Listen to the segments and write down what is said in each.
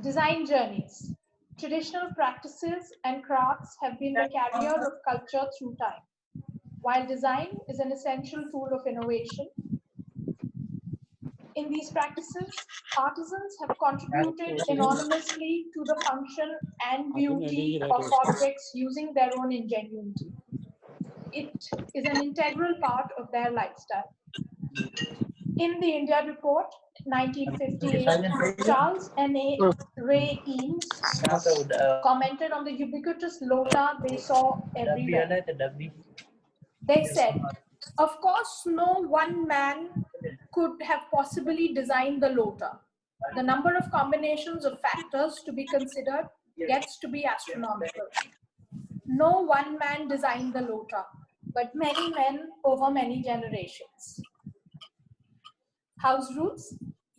Design journeys. Traditional practices and crafts have been the carrier of culture through time. While design is an essential tool of innovation, in these practices, artisans have contributed enormously to the function and beauty of objects using their own ingenuity. It is an integral part of their lifestyle. In the India Report, 1958, Charles N.A. Ray Eames commented on the ubiquitous lota they saw everywhere. They said, of course, no one man could have possibly designed the lota. The number of combinations of factors to be considered gets to be astronomical. No one man designed the lota, but many men over many generations. House rules,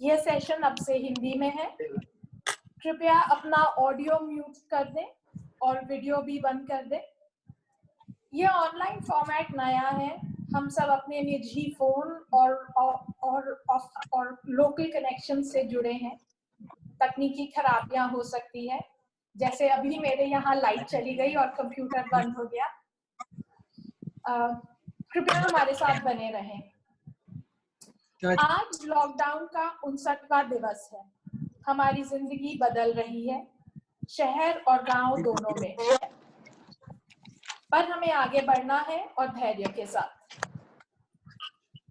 यह session अब से हिंदी में है। कृपया अपना audio mute कर दें और वीडियो भी बंद कर दें। यह ऑनलाइन फॉर्मेट नया है। हम सब अपने निजी फोन और लोकल कनेक्शन से जुड़े हैं। तकनीकी खराबियां हो सकती है, जैसे अभी मेरे यहाँ लाइट चली गई और कंप्यूटर बंद हो गया। कृपया हमारे साथ बने रहें। आज लॉकडाउन का 59वां दिवस है। हमारी जिंदगी बदल रही है, शहर और गांव दोनों में, पर हमें आगे बढ़ना है और धैर्य के साथ।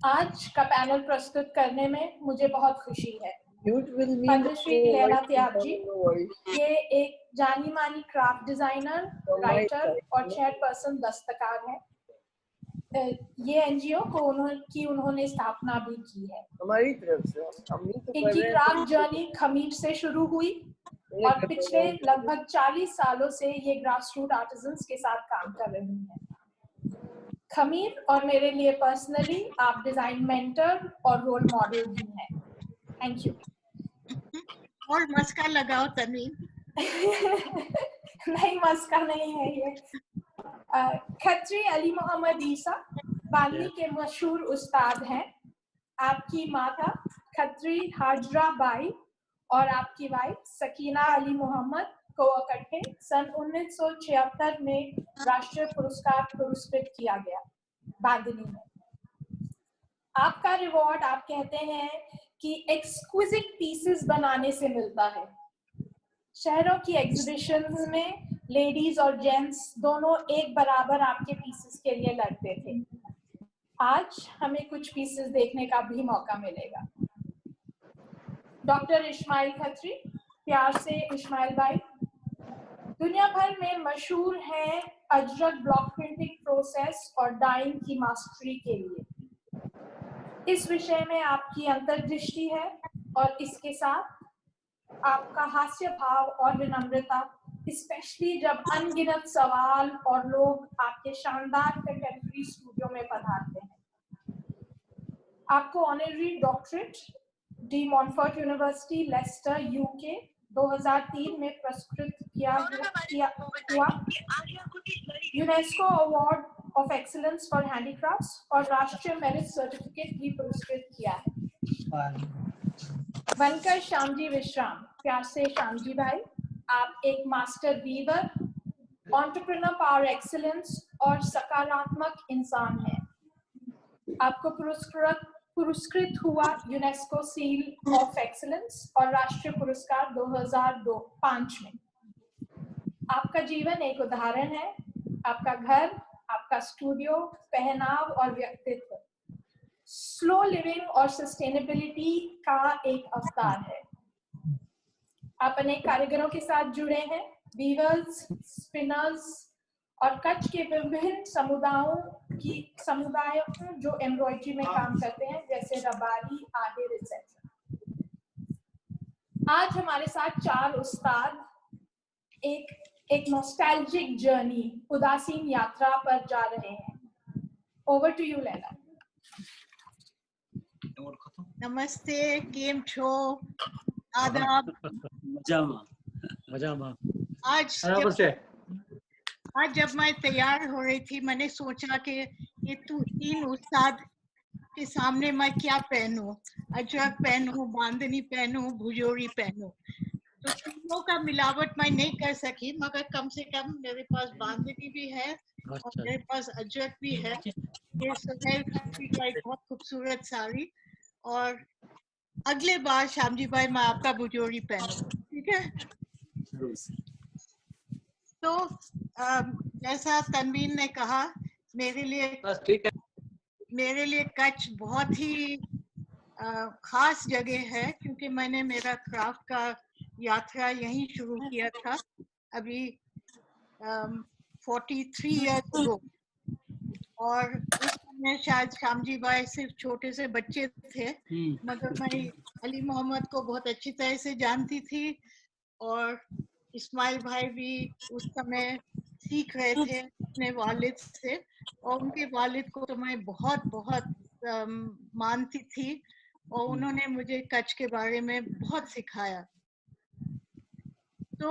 आज का पैनल प्रस्तुत करने में मुझे बहुत खुशी है। पद्मश्री लैला त्याब जी, ये एक जानी मानी क्राफ्ट डिजाइनर, राइटर और चेयरपर्सन दस्तकार है। ये एनजीओ को उन्होंने स्थापना भी की है। हमारी तरफ से इनकी क्राफ्ट जर्नी खमीर से शुरू हुई और पिछले लगभग 40 सालों से ये ग्रासरूट आर्टिजन्स के साथ काम कर रही हैं। खमीर और मेरे लिए पर्सनली आप डिजाइन मेंटर और रोल मॉडल भी हैं। Thank you. और मस्का लगाओ तन्वी। नहीं, मस्का नहीं है ये। खत्री अली मोहम्मद ईसा बांदी के मशहूर उस्ताद हैं। आपकी माता खत्री हाजरा बाई और आपकी वाइफ सकीना अली मोहम्मद को इकट्ठे सन 1976 में राष्ट्रीय पुरस्कार पुरस्कृत किया गया बांदनी में। आपका रिवॉर्ड, आप कहते हैं कि एक्सक्विजिट पीसेस बनाने से मिलता है। शहरों की एग्जीबिशंस में लेडीज और जेंट्स दोनों एक बराबर आपके पीसेस के लिए लड़ते थे। आज हमें कुछ पीसेस देखने का भी मौका मिलेगा। डॉक्टर इस्माइल खत्री, प्यार से इस्माइल भाई, दुनिया भर में मशहूर हैं अजरक ब्लॉक प्रिंटिंग प्रोसेस और डाइंग की मास्टरी के लिए। इस विषय में आपकी अंतर्दृष्टि है और इसके साथ आपका हास्य भाव और विनम्रता, स्पेशली जब अनगिनत सवाल और लोग आपके शानदार कंटेम्पररी स्टूडियो में पधारते हैं। आपको honorary doctorate De Montfort University Leicester UK 2003 में पुरस्कृत किया हुआ। UNESCO award of excellence for handicrafts और राष्ट्रीय मेरिट सर्टिफिकेट भी पुरस्कृत किया है। बनकर श्यामजी विश्राम, प्यार से श्यामजी भाई, आप एक master weaver, entrepreneur power excellence और सकारात्मक इंसान हैं। आपको पुरस्कृत हुआ यूनेस्को सील ऑफ एक्सीलेंस और राष्ट्रीय पुरस्कार 2005 में। आपका जीवन एक उदाहरण है। आपका घर, आपका स्टूडियो, पहनाव और व्यक्तित्व स्लो लिविंग और सस्टेनेबिलिटी का एक अवतार है। आप अनेक कारीगरों के साथ जुड़े हैं, वीवर्स, स्पिनर्स और कच्छ के विभिन्न समुदायों जो एम्ब्रॉयडरी में काम करते हैं, जैसे रबारी, आहिर etc। आज हमारे साथ 4 उस्ताद एक नॉस्टैल्जिक जर्नी, उदासीन यात्रा पर जा रहे हैं। Over to you Laila. नमस्ते, केम छो, आदाब। मजामा। आज जब मैं तैयार हो रही थी, मैंने सोचा कि ये 3 उस्ताद के सामने मैं क्या पहनूं, अजरक पहनूं, बांधनी पहनूं, भुजोरी पहनूं। तो तीनों का मिलावट मैं नहीं कर सकी, मगर कम से कम मेरे पास बांधनी भी है और अच्छा मेरे पास अजरक भी है। ये सुहेल खाती का एक बहुत खूबसूरत साड़ी, और अगले बार श्याम जी भाई मैं आपका बुजोरी पहनूंगी, ठीक है? तो जैसा तनवीन ने कहा, मेरे लिए बस ठीक है। मेरे लिए कच्छ बहुत ही खास जगह है, क्योंकि मैंने मेरा क्राफ्ट का यात्रा यहीं शुरू किया था अभी 43 इयर्स अगो। और उस समय शायद श्याम जी भाई सिर्फ छोटे से बच्चे थे, मगर मैं अली मोहम्मद को बहुत अच्छी तरह से जानती थी, और इस्माइल भाई भी उस समय सीख रहे थे अपने वालिद से, और उनके वालिद को तो मैं बहुत बहुत मानती थी, और उन्होंने मुझे कच्छ के बारे में बहुत सिखाया। तो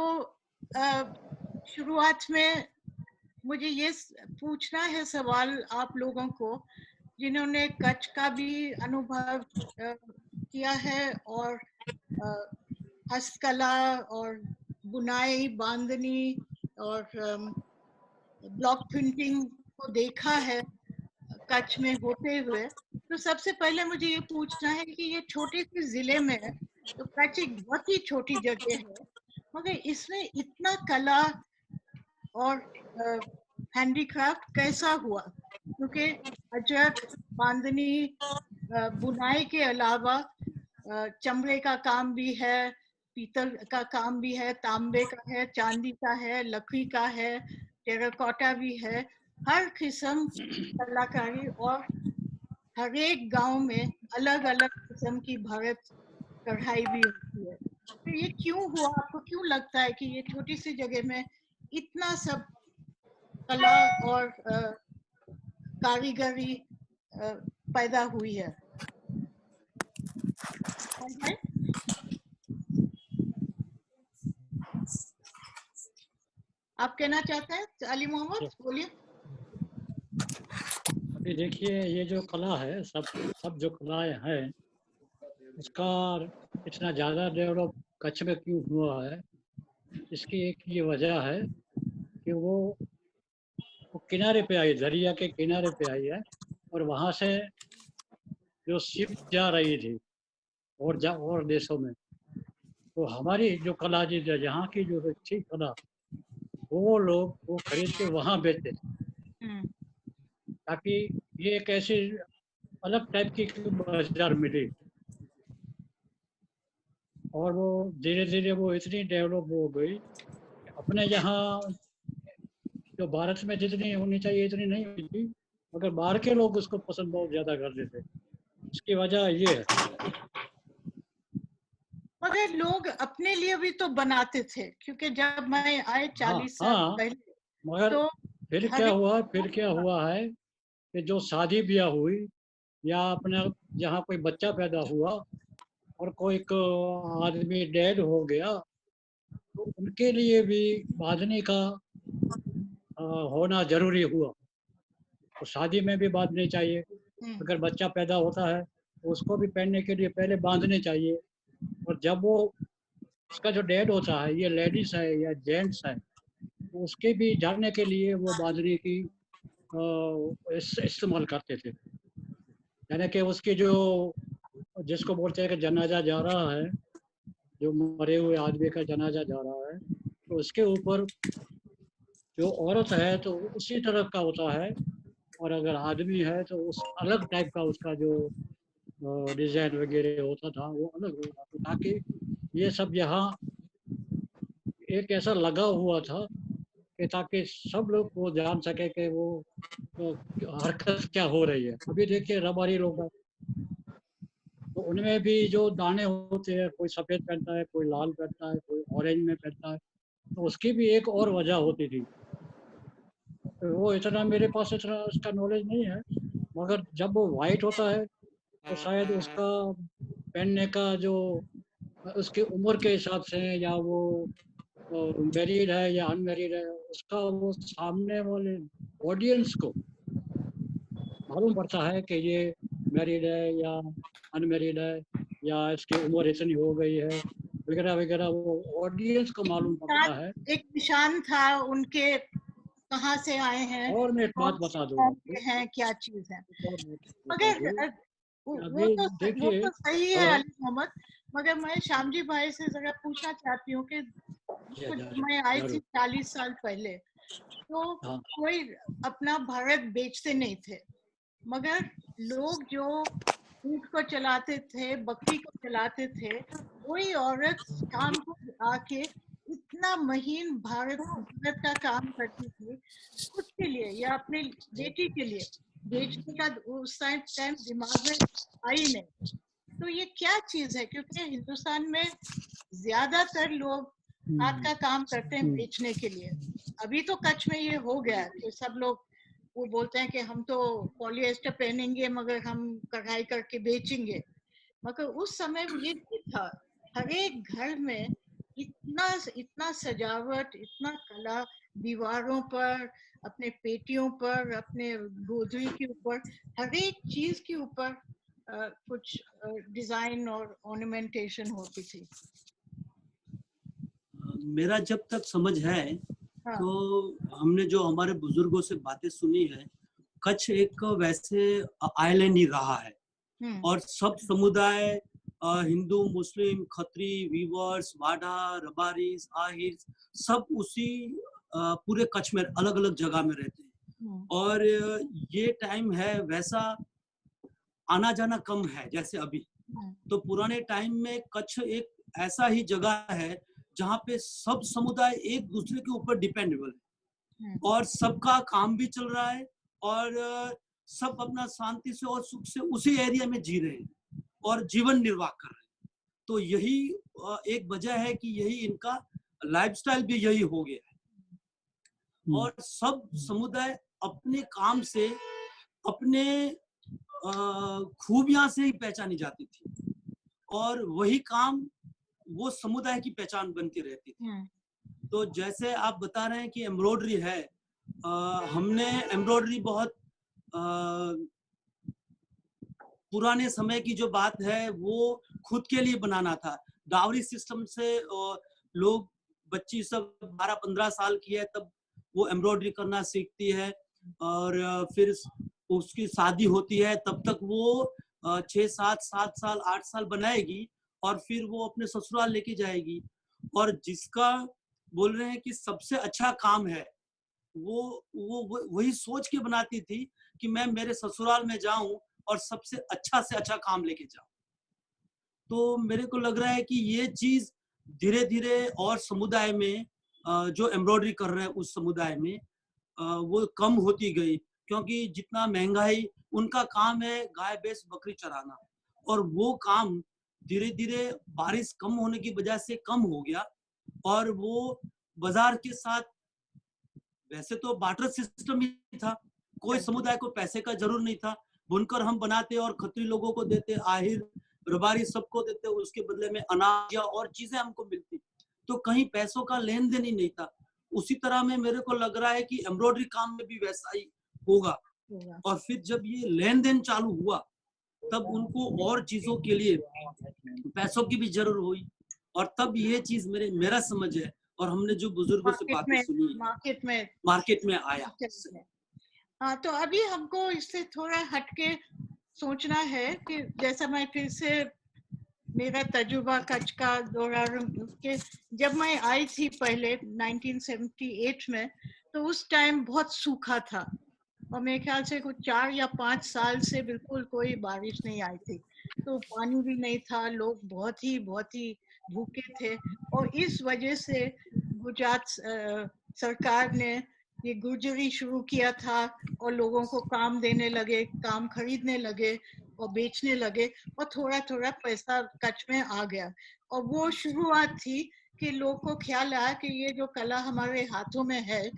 शुरुआत में मुझे ये पूछना है सवाल आप लोगों को, जिन्होंने कच्छ का भी अनुभव किया है, और हस्तकला और बुनाई, बांधनी और ब्लॉक प्रिंटिंग को देखा है कच्छ में होते हुए। तो सबसे पहले मुझे ये पूछना है कि ये छोटे से जिले में है, तो कच्छ एक बहुत ही छोटी जगह है, मगर इसमें इतना कला और हैंडीक्राफ्ट कैसा हुआ? क्योंकि अजरक, बांधनी, बुनाई के अलावा चमड़े का काम भी है, पीतल का काम भी है, तांबे का है, चांदी का है, लकड़ी का है, टेराकोटा भी है, हर किस्म कलाकारी, और हर एक गांव में अलग अलग किस्म की भरत कढ़ाई भी होती है। तो ये क्यों हुआ? आपको क्यों लगता है कि ये छोटी सी जगह में इतना सब कला और कारीगरी पैदा हुई है? आप कहना चाहते हैं अली मोहम्मद? बोलिए। अभी देखिए, ये जो कला है, सब जो कलाएं हैं, उसका इतना ज़्यादा डेवलप कच्छ में क्यों हुआ है, इसकी एक ये वजह है कि वो किनारे पे आई, दरिया के किनारे पे आई है, और वहाँ से जो शिप जा रही थी और देशों में, तो हमारी जो कला जी, यहाँ की जो थी कला, वो लोग वो खरीद के वहाँ बेचते थे, ताकि ये एक ऐसी अलग टाइप की बाजार मिली। और वो धीरे धीरे वो इतनी डेवलप हो गई, अपने यहाँ जो भारत में जितनी होनी चाहिए इतनी नहीं हुई थी, मगर बाहर के लोग उसको पसंद बहुत ज़्यादा करते थे। इसकी वजह ये है। मगर लोग अपने लिए भी तो बनाते थे, क्योंकि जब मैं आए 40 साल हाँ, पहले, मगर तो फिर हर क्या हुआ है कि जो शादी ब्याह हुई, या अपने जहाँ कोई बच्चा पैदा हुआ और कोई आदमी डेड हो गया, तो उनके लिए भी बांधने का होना जरूरी हुआ। तो शादी में भी बांधने चाहिए, अगर बच्चा पैदा होता है तो उसको भी पहनने के लिए पहले बांधने चाहिए। और जब वो उसका जो डेड होता है, ये लेडीज है या जेंट्स है, तो उसके भी जानने के लिए वो बांधने की इस्तेमाल करते थे। यानी कि उसकी जो, जिसको बोलते हैं कि जनाजा जा रहा है, जो मरे हुए आदमी का जनाजा जा रहा है, तो उसके ऊपर जो औरत है तो उसी तरह का होता है, और अगर आदमी है तो उस अलग टाइप का उसका जो डिजाइन वगैरह होता था वो अलग होता था, ताकि ये सब यहाँ एक ऐसा लगा हुआ था कि ताकि सब लोग वो जान सके कि वो हरकत क्या हो रही है। अभी देखिए रबारी लोग हैं, तो उनमें भी जो दाने होते हैं, कोई सफ़ेद पहनता है, कोई लाल पहनता है, कोई ऑरेंज में पहनता है, तो उसकी भी एक और वजह होती थी। तो वो इतना मेरे पास इतना उसका नॉलेज नहीं है, मगर जब वो वाइट होता है तो शायद उसका पहनने का जो उसकी उम्र के हिसाब से, या वो मैरिड है या अनमैरिड है, उसका वो सामने वाले ऑडियंस को मालूम पड़ता है कि ये मैरिड है या अनमैरिड है, या इसकी उम्र इतनी हो गई है, वगैरह वगैरह वो ऑडियंस को मालूम पड़ता है। एक निशान था उनके, कहाँ से आए हैं, और मैं एक बात बता दूं आपको, हैं क्या चीज है। एक और बात बता मगर दूं, वो अभी वो देखिए, तो सही है हाँ, अली मोहम्मद, मगर मैं श्यामजी भाई से जरा पूछना चाहती हूँ कि जब मैं आई थी जरूर, 40 साल पहले, तो हाँ, कोई अपना भारत बेचते नहीं थे, मगर लोग जो ऊँट को चलाते थे, बकरी को चलाते थे, वही औरत शाम को आके इतना महीन भारत का काम करती थी, खुद के लिए या अपने बेटी के लिए बेचने का उस टाइम दिमाग में आई नहीं। तो ये क्या चीज है, क्योंकि हिंदुस्तान में ज्यादातर लोग हाथ का काम करते हैं बेचने के लिए। अभी तो कच्छ में ये हो गया कि सब लोग वो बोलते हैं कि हम तो पॉलिएस्टर पहनेंगे मगर हम कढ़ाई करके बेचेंगे, मगर उस समय ये नहीं था। हर एक घर में इतना इतना सजावट, इतना कला, दीवारों पर, अपने पेटियों पर, अपने गोदरी के ऊपर, हर एक चीज के ऊपर कुछ डिजाइन और ऑर्नामेंटेशन होती थी। मेरा जब तक समझ है, हाँ। तो हमने जो हमारे बुजुर्गों से बातें सुनी है, कच्छ एक वैसे आइलैंड ही रहा है और सब समुदाय, हिंदू, मुस्लिम, खत्री, वीवर्स, वाडा, रबारीज, आहिर, सब उसी पूरे कच्छ में अलग अलग जगह में रहते हैं। और ये टाइम है वैसा आना जाना कम है जैसे अभी। तो पुराने टाइम में कच्छ एक ऐसा ही जगह है जहाँ पे सब समुदाय एक दूसरे के ऊपर डिपेंडेबल है और सबका काम भी चल रहा है और सब अपना शांति से और सुख से उसी एरिया में जी रहे हैं और जीवन निर्वाह कर रहे हैं। तो यही एक वजह है कि यही इनका लाइफस्टाइल भी यही हो गया है और सब समुदाय अपने काम से, अपने खूबियां से ही पहचानी जाती थी और वही काम वो समुदाय की पहचान बनती रहती थी। तो जैसे आप बता रहे हैं कि एम्ब्रॉयडरी है, हमने एम्ब्रॉयडरी बहुत पुराने समय की जो बात है वो खुद के लिए बनाना था। डावरी सिस्टम से लोग, बच्ची सब 12-15 साल की है तब वो एम्ब्रॉयडरी करना सीखती है और फिर उसकी शादी होती है, तब तक वो 6-7 साल 8 साल बनाएगी और फिर वो अपने ससुराल लेके जाएगी। और जिसका बोल रहे हैं कि सबसे अच्छा काम है, वो वही सोच के बनाती थी कि मैं मेरे ससुराल में जाऊं और सबसे अच्छा से अच्छा काम लेके जाऊं। तो मेरे को लग रहा है कि ये चीज धीरे धीरे और समुदाय में जो एम्ब्रॉयडरी कर रहे हैं उस समुदाय में वो कम होती गई, क्योंकि जितना महंगाई, उनका काम है गाय भैंस बकरी चराना और वो काम धीरे धीरे बारिश कम होने की वजह से कम हो गया और वो बाजार के साथ, वैसे तो बार्टर सिस्टम ही था, कोई समुदाय को पैसे का जरूर नहीं था, बुनकर हम बनाते और खत्री लोगों को देते, आहिर रबारी सबको देते, उसके बदले में अनाज या और चीजें हमको मिलती, तो कहीं पैसों का लेन देन ही नहीं था। उसी तरह में मेरे को लग रहा है कि एम्ब्रॉयडरी काम में भी वैसा ही होगा। और फिर जब ये लेन देन चालू हुआ तब उनको और चीजों के लिए पैसों की भी जरूरत हुई और तब ये चीज मेरा समझ है और हमने जो बुजुर्गों से बातें सुनी मार्केट में आया। हाँ, तो अभी हमको इससे थोड़ा हटके सोचना है कि जैसा मैं फिर से मेरा तजुर्बा कच्छ का दोहरा के, जब मैं आई थी पहले 1978 में, तो उस टाइम बहुत सूखा था और मेरे ख्याल से कुछ 4 या 5 साल से बिल्कुल कोई बारिश नहीं आई थी, तो पानी भी नहीं था, लोग बहुत ही भूखे थे और इस वजह से गुजरात सरकार ने ये गुर्जरी शुरू किया था और लोगों को काम देने लगे, काम खरीदने लगे और बेचने लगे और थोड़ा थोड़ा पैसा कच्छ में आ गया। और वो शुरुआत थी कि लोग को ख्याल आया कि ये जो कला हमारे हाथों में है,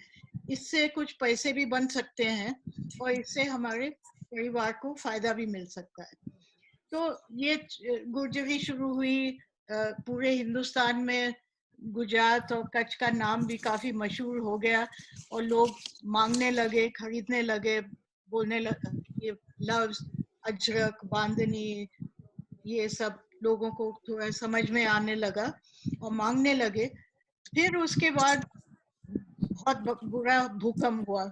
इससे कुछ पैसे भी बन सकते हैं और इससे हमारे परिवार को फायदा भी मिल सकता है। तो ये गुर्जरी शुरू हुई पूरे हिंदुस्तान में, गुजरात और कच्छ का नाम भी काफी मशहूर हो गया और लोग मांगने लगे, खरीदने लगे, बोलने लगे ये लफ्ज अजरक, बांधनी, ये सब लोगों को थोड़ा समझ में आने लगा और मांगने लगे। फिर उसके बाद बहुत बुरा भूकंप हुआ,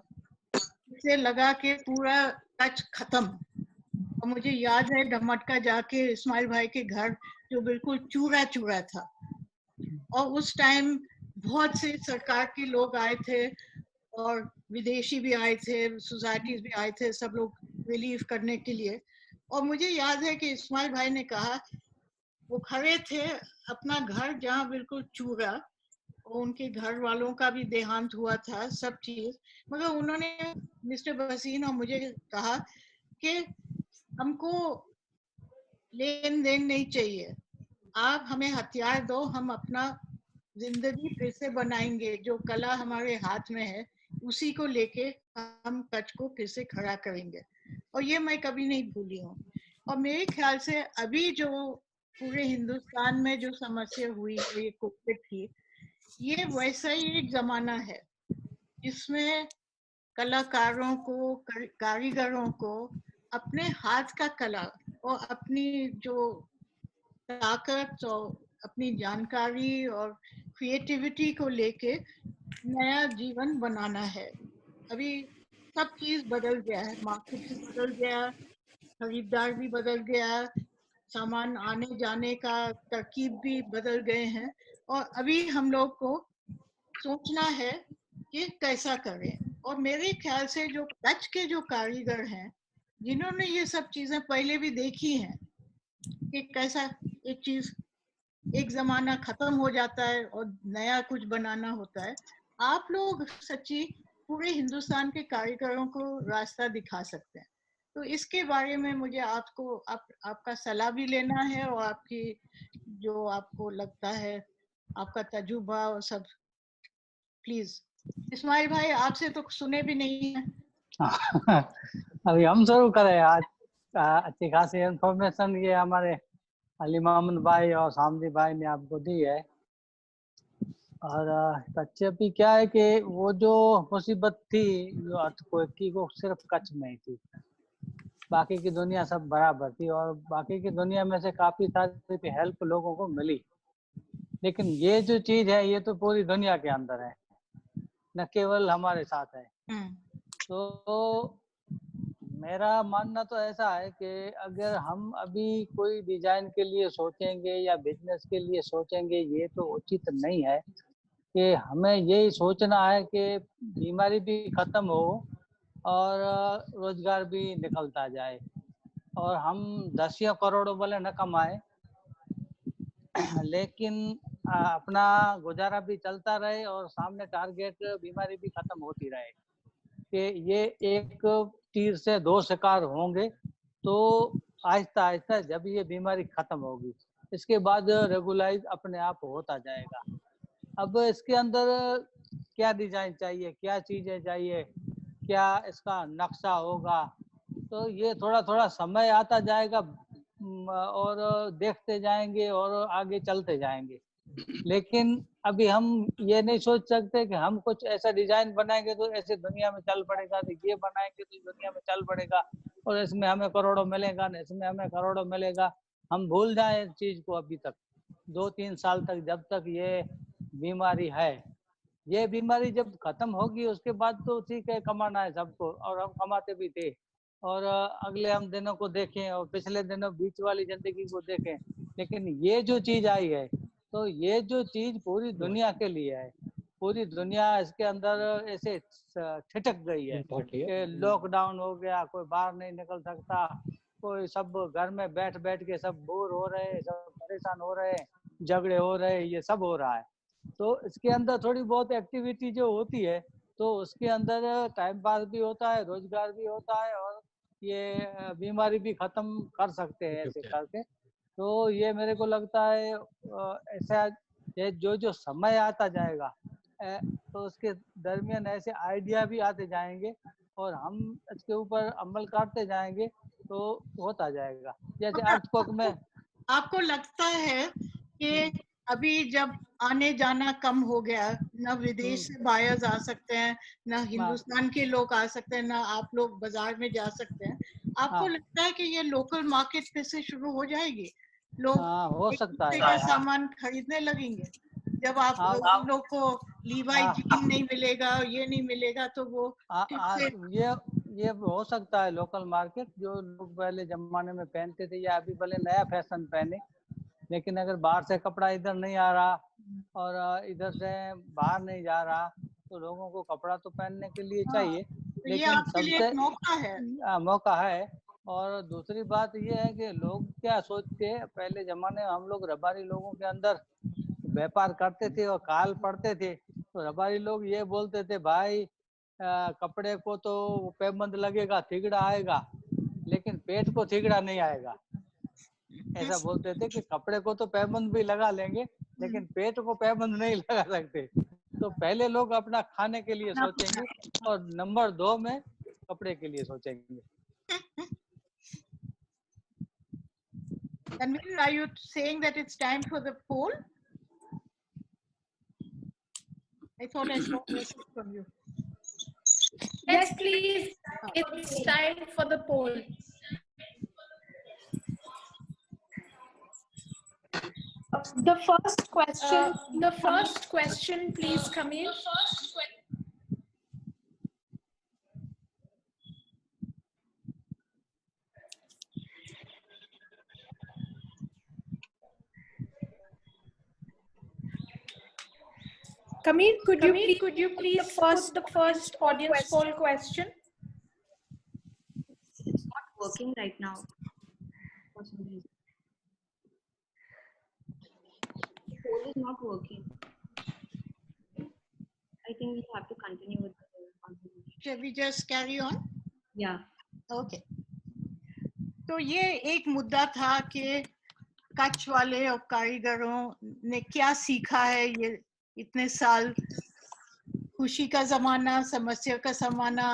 इससे लगा कि पूरा कच्छ खत्म। और मुझे याद है ढमटका जाके इस्माइल भाई के घर जो बिल्कुल चूरा चूरा था, और उस टाइम बहुत से सरकार के लोग आए थे और विदेशी भी आए थे, सोसाइटीज भी आए थे, सब लोग रिलीफ करने के लिए। और मुझे याद है कि इस्माइल भाई ने कहा, वो खड़े थे अपना घर जहाँ बिल्कुल चूरा, और उनके घर वालों का भी देहांत हुआ था, सब चीज, मगर उन्होंने मिस्टर भसीन और मुझे कहा कि हमको लेन देन नहीं चाहिए, आप हमें हथियार दो, हम अपना जिंदगी फिर से बनाएंगे, जो कला हमारे हाथ में है उसी को लेके हम कच्छ को फिर से खड़ा करेंगे। और ये मैं कभी नहीं भूली हूँ। और मेरे ख्याल से अभी जो पूरे हिंदुस्तान में जो समस्या हुई है, ये कोविड की, ये वैसा ही एक जमाना है जिसमें कलाकारों को, कारीगरों को अपने हाथ का कला और अपनी जो ताकत और अपनी जानकारी और क्रिएटिविटी को लेके नया जीवन बनाना है। अभी सब चीज बदल गया है, मार्केट भी बदल गया, खरीदार भी बदल गया, सामान आने जाने का तरकीब भी बदल गए हैं, और अभी हम लोग को सोचना है कि कैसा करें। और मेरे ख्याल से जो कच्छ के जो कारीगर हैं, जिन्होंने ये सब चीजें पहले भी देखी हैं कि कैसा एक चीज, एक जमाना खत्म हो जाता है और नया कुछ बनाना होता है, आप लोग सच्ची पूरे हिंदुस्तान के कारीगरों को रास्ता दिखा सकते हैं। तो इसके बारे में मुझे आपका सलाह भी लेना है, और आपकी जो आपको लगता है, आपका तजुर्बा और सब, प्लीज। इस्माइल भाई आपसे तो सुने भी नहीं है। अभी हम शुरू करें आज। अच्छी खासी इंफॉर्मेशन ये हमारे अली मोहम्मद भाई और सामदी भाई ने आपको दी है। और कच्छ भी क्या है कि वो जो मुसीबत थी जो अर्थक्वेक की, वो सिर्फ कच्छ में ही थी, बाकी की दुनिया सब बराबर थी, और बाकी की दुनिया में से काफी सारी हेल्प लोगों को मिली। लेकिन ये जो चीज है ये तो पूरी दुनिया के अंदर है, न केवल हमारे साथ है। तो मेरा मानना तो ऐसा है कि अगर हम अभी कोई डिजाइन के लिए सोचेंगे या बिजनेस के लिए सोचेंगे, ये तो उचित नहीं है कि हमें यही सोचना है कि बीमारी भी खत्म हो और रोजगार भी निकलता जाए, और हम 10 करोड़ भले न कमाए, लेकिन अपना गुजारा भी चलता रहे और सामने टारगेट बीमारी भी खत्म होती रहे। कि ये एक तीर से 2 शिकार होंगे, तो आहिस्ता आहिस्ता जब ये बीमारी खत्म होगी, इसके बाद रेगुलाइज अपने आप होता जाएगा। अब इसके अंदर क्या डिजाइन चाहिए, क्या चीजें चाहिए, क्या इसका नक्शा होगा, तो ये थोड़ा थोड़ा समय आता जाएगा और देखते जाएंगे और आगे चलते जाएंगे। लेकिन अभी हम ये नहीं सोच सकते कि हम कुछ ऐसा डिजाइन बनाएंगे तो ऐसे दुनिया में चल पड़ेगा, तो ये बनाएंगे तो दुनिया में चल पड़ेगा और इसमें हमें करोड़ों मिलेगा, इसमें हमें करोड़ों मिलेगा। हम भूल जाए इस चीज को अभी तक, 2-3 साल तक, जब तक ये बीमारी है। ये बीमारी जब खत्म होगी उसके बाद तो ठीक है, कमाना है सबको, और हम कमाते भी थे। और अगले हम दिनों को देखें और पिछले दिनों बीच वाली जिंदगी को देखें, लेकिन ये जो चीज आई है, तो ये जो चीज पूरी दुनिया के लिए है। पूरी दुनिया इसके अंदर ऐसे ठिठक गई है कि लॉकडाउन हो गया, कोई बाहर नहीं निकल सकता, कोई सब घर में बैठ बैठ के सब बोर हो रहे हैं, सब परेशान हो रहे हैं, झगड़े हो रहे हैं, ये सब हो रहा है। तो इसके अंदर थोड़ी बहुत एक्टिविटी जो होती है, तो उसके अंदर टाइम पास भी होता है, रोजगार भी होता है, और ये बीमारी भी खत्म कर सकते हैं ऐसे करके। तो ये मेरे को लगता है ऐसा ये जो समय आता जाएगा, तो उसके दरमियान ऐसे आइडिया भी आते जाएंगे और हम इसके ऊपर अमल करते जाएंगे तो होता जाएगा। जैसे अर्थक्वेक में आपको लगता है कि अभी जब आने जाना कम हो गया, न विदेश से बायर्स आ सकते हैं, न हिंदुस्तान के लोग आ सकते हैं, न आप लोग बाजार में जा सकते हैं, आपको लगता है कि ये लोकल मार्केट फिर से शुरू हो जाएगी? लोग हाँ, हो एक सकता दूसरे है। का सामान खरीदने लगेंगे। जब आप हाँ, उन लोग को लीवाई हाँ। जीन नहीं मिलेगा, ये नहीं मिलेगा, तो वो फिर से ये हो सकता है लोकल मार्केट जो लोग पहले जमाने में पहनते थे, या अभी भले नया फैशन पहने, लेकिन अगर बाहर से कपड़ा इधर नहीं आ रहा और इधर से बाहर नहीं जा रहा, तो लोगों को कपड़ा तो पहनने के लिए हाँ, चाहिए। तो ये लेकिन आपके लिए सबसे एक मौका है। मौका है। और दूसरी बात ये है कि लोग क्या सोचते हैं, पहले जमाने में हम लोग रबारी लोगों के अंदर व्यापार करते थे और काल पड़ते थे, तो रबारी लोग ये बोलते थे, भाई कपड़े को तो पैबंद लगेगा, थिगड़ा आएगा, लेकिन पेट को थिगड़ा नहीं आएगा। ऐसा बोलते थे कि कपड़े को तो पैबंद भी लगा लेंगे, लेकिन पेट को पैबंद नहीं लगा सकते। तो पहले लोग अपना खाने के लिए सोचेंगे और नंबर 2 में कपड़े के लिए सोचेंगे। Tanvir, are you saying that it's time for the poll? I thought I saw a message from you. Yes, please. It's time for the poll. The first question, please come in. Kamir, could you please put the first audience poll question? It's not working right now for some reason. The poll is not working. I think we have to continue with the conversation. Shall we just carry on? Yeah. Okay. तो ये एक मुद्दा था कि कच्छ वाले और कारीगरों ने क्या सीखा है ये इतने साल। खुशी का जमाना, समस्या का जमाना,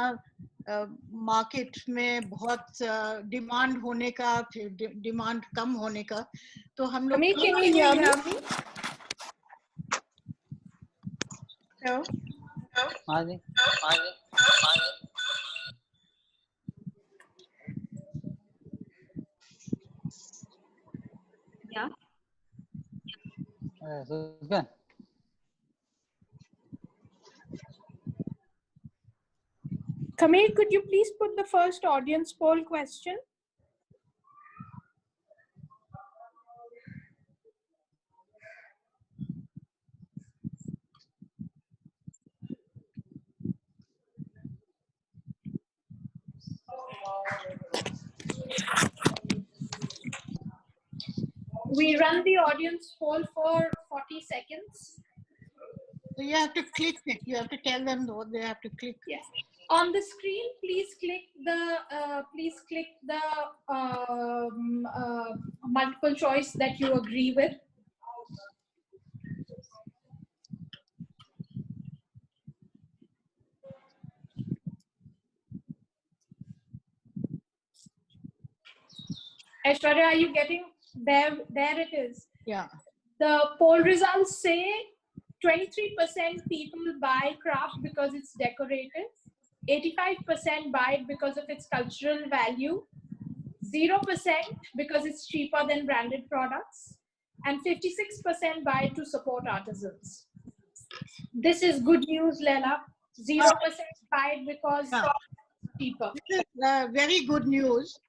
मार्केट में बहुत डिमांड होने का, फिर डिमांड कम होने का। तो हम लोग Can you hear me? हाँ जी। Yeah. Sujan, Kamir, could you please put the first audience poll question? We run the audience poll for 40 seconds. So you have to click it. You have to tell them what they have to click. Yes. On the screen, please click the multiple choice that you agree with. Aishwarya, are you getting there? There it is. Yeah. The poll results say 23% people buy craft because it's decorative, 85% buy it because of its cultural value, 0% because it's cheaper than branded products, and 56% buy it to support artisans. This is good news, Leila. 0% buy it because it's cheaper. This is very good news.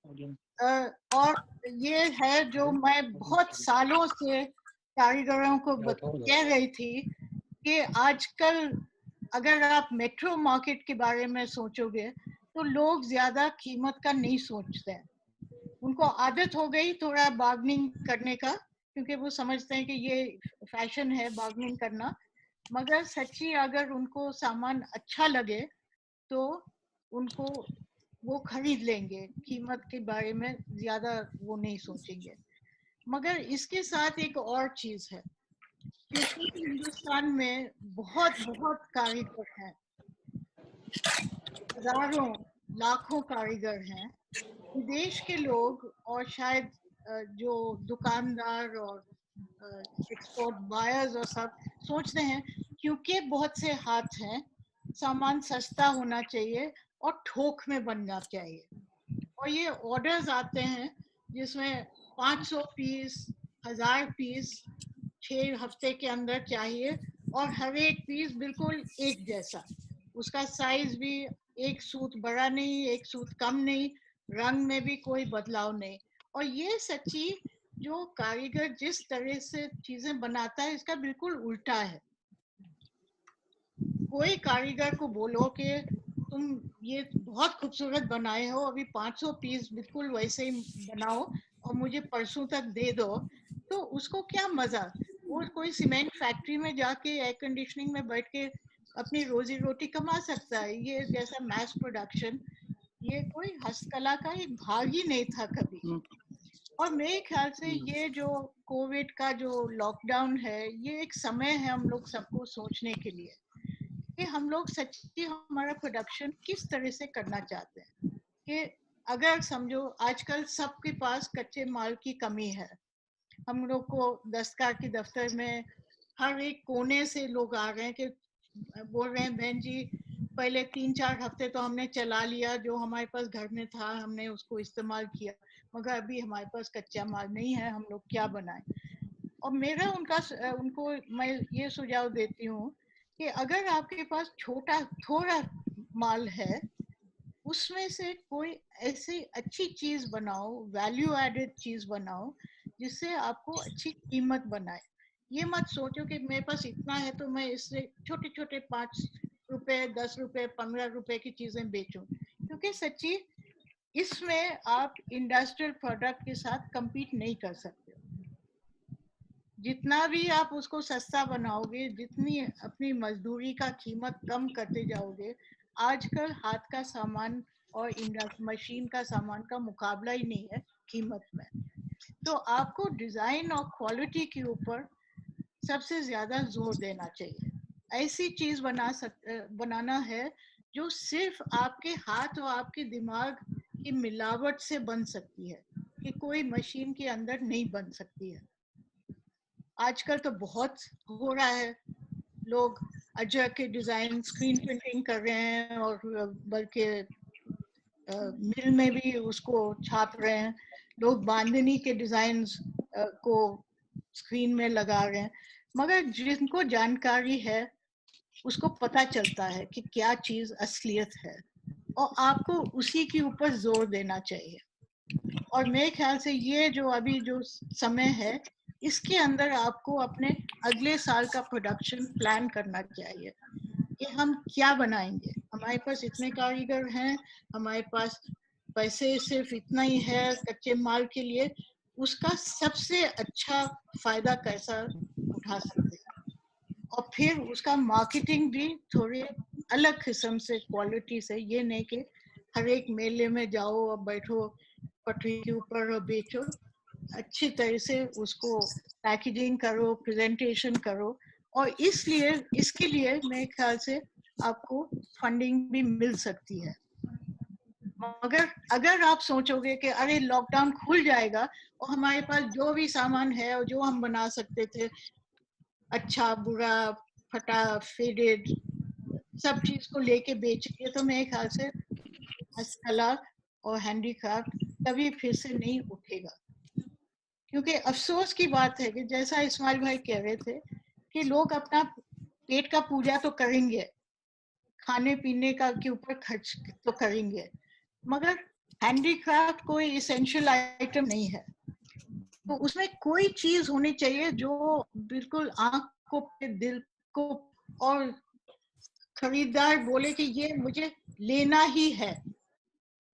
और ये है जो मैं बहुत सालों से कारीगरों को कह रही थी कि आजकल अगर आप मेट्रो मार्केट के बारे में सोचोगे तो लोग ज्यादा कीमत का नहीं सोचते हैं। उनको आदत हो गई थोड़ा बार्गेनिंग करने का, क्योंकि वो समझते हैं कि ये फैशन है बार्गेनिंग करना। मगर सच्ची अगर उनको सामान अच्छा लगे तो उनको वो खरीद लेंगे, कीमत के बारे में ज्यादा वो नहीं सोचेंगे। मगर इसके साथ एक और चीज है, क्योंकि हिंदुस्तान में बहुत कारीगर हैं, हजारों लाखों कारीगर हैं। विदेश के लोग और शायद जो दुकानदार और एक्सपोर्ट बायर्स और सब सोचते हैं क्योंकि बहुत से हाथ हैं, सामान सस्ता होना चाहिए और थोक में बनना चाहिए। और ये ऑर्डर्स आते हैं जिसमें 500 पीस 1000 पीस 6 हफ्ते के अंदर चाहिए और हर एक पीस बिल्कुल एक जैसा, उसका साइज भी एक सूत बड़ा नहीं, एक सूत कम नहीं, रंग में भी कोई बदलाव नहीं। और ये सच्ची जो कारीगर जिस तरह से चीजें बनाता है इसका बिल्कुल उल्टा है। कोई कारीगर को बोलो कि तुम ये बहुत खूबसूरत बनाए हो, अभी 500 पीस बिल्कुल वैसे ही बनाओ और मुझे परसों तक दे दो, तो उसको क्या मजा। वो कोई सीमेंट फैक्ट्री में जाके एयर कंडीशनिंग में बैठ के अपनी रोजी रोटी कमा सकता है। ये जैसा मैस प्रोडक्शन, ये कोई हस्तकला का एक भाग ही नहीं था कभी। और मेरे ख्याल से ये जो कोविड का जो लॉकडाउन है, ये एक समय है हम लोग सबको सोचने के लिए कि हम लोग सच्ची हमारा प्रोडक्शन किस तरह से करना चाहते हैं। कि अगर समझो आजकल सबके पास कच्चे माल की कमी है, हम लोग को दस्तकार के दफ्तर में हर एक कोने से लोग आ रहे हैं कि बोल रहे हैं बहन जी पहले 3-4 हफ्ते तो हमने चला लिया, जो हमारे पास घर में था हमने उसको इस्तेमाल किया, मगर अभी हमारे पास कच्चा माल नहीं है, हम लोग क्या बनाएं। और मेरा उनको मैं ये सुझाव देती हूँ कि अगर आपके पास छोटा थोड़ा माल है, उसमें से कोई ऐसी अच्छी चीज बनाओ, वैल्यू एडेड चीज बनाओ जिससे आपको अच्छी कीमत बनाए। ये मत सोचो कि मेरे पास इतना है तो मैं इससे छोटे छोटे 5 रुपए 10 रुपए 15 रुपए की चीजें बेचूं, क्योंकि सच्ची इसमें आप इंडस्ट्रियल प्रोडक्ट के साथ compete नहीं कर सकते। जितना भी आप उसको सस्ता बनाओगे, जितनी अपनी मजदूरी का कीमत कम करते जाओगे, आजकल हाथ का सामान और मशीन का सामान का मुकाबला ही नहीं है कीमत में। तो आपको डिजाइन और क्वालिटी के ऊपर सबसे ज्यादा जोर देना चाहिए। ऐसी चीज बनाना है जो सिर्फ आपके हाथ और आपके दिमाग की मिलावट से बन सकती है, कि कोई मशीन के अंदर नहीं बन सकती है। आजकल तो बहुत हो रहा है, लोग अजरक के डिजाइन स्क्रीन प्रिंटिंग कर रहे हैं और बल्कि मिल में भी उसको छाप रहे हैं, लोग बांधनी के डिजाइन को स्क्रीन में लगा रहे हैं। मगर जिनको जानकारी है उसको पता चलता है कि क्या चीज असलियत है, और आपको उसी के ऊपर जोर देना चाहिए। और मेरे ख्याल से ये जो अभी जो समय है, इसके अंदर आपको अपने अगले साल का प्रोडक्शन प्लान करना चाहिए कि हम क्या बनाएंगे। हमारे पास इतने कारीगर हैं, हमारे पास पैसे सिर्फ इतना ही है कच्चे माल के लिए, उसका सबसे अच्छा फायदा कैसा उठा सकते हैं, और फिर उसका मार्केटिंग भी थोड़े अलग किस्म से क्वालिटी से, ये नहीं कि हर एक मेले में जाओ और बैठो पटरी के ऊपर और बेचो। अच्छी तरह से उसको पैकेजिंग करो, प्रेजेंटेशन करो, और इसलिए इसके लिए मेरे ख्याल से आपको फंडिंग भी मिल सकती है। मगर अगर आप सोचोगे कि अरे लॉकडाउन खुल जाएगा और हमारे पास जो भी सामान है और जो हम बना सकते थे, अच्छा बुरा फटा फेडेड सब चीज को लेके बेचेंगे, तो मेरे ख्याल से हस्तकला और हैंडीक्राफ्ट कभी फिर से नहीं उठेगा। क्योंकि अफसोस की बात है कि जैसा इस्माइल भाई कह रहे थे कि लोग अपना पेट का पूजा तो करेंगे, खाने पीने का के ऊपर खर्च तो करेंगे, मगर हैंडीक्राफ्ट कोई इसेंशियल आइटम नहीं है। तो उसमें कोई चीज होनी चाहिए जो बिल्कुल आंख को दिल को, और खरीदार बोले कि ये मुझे लेना ही है,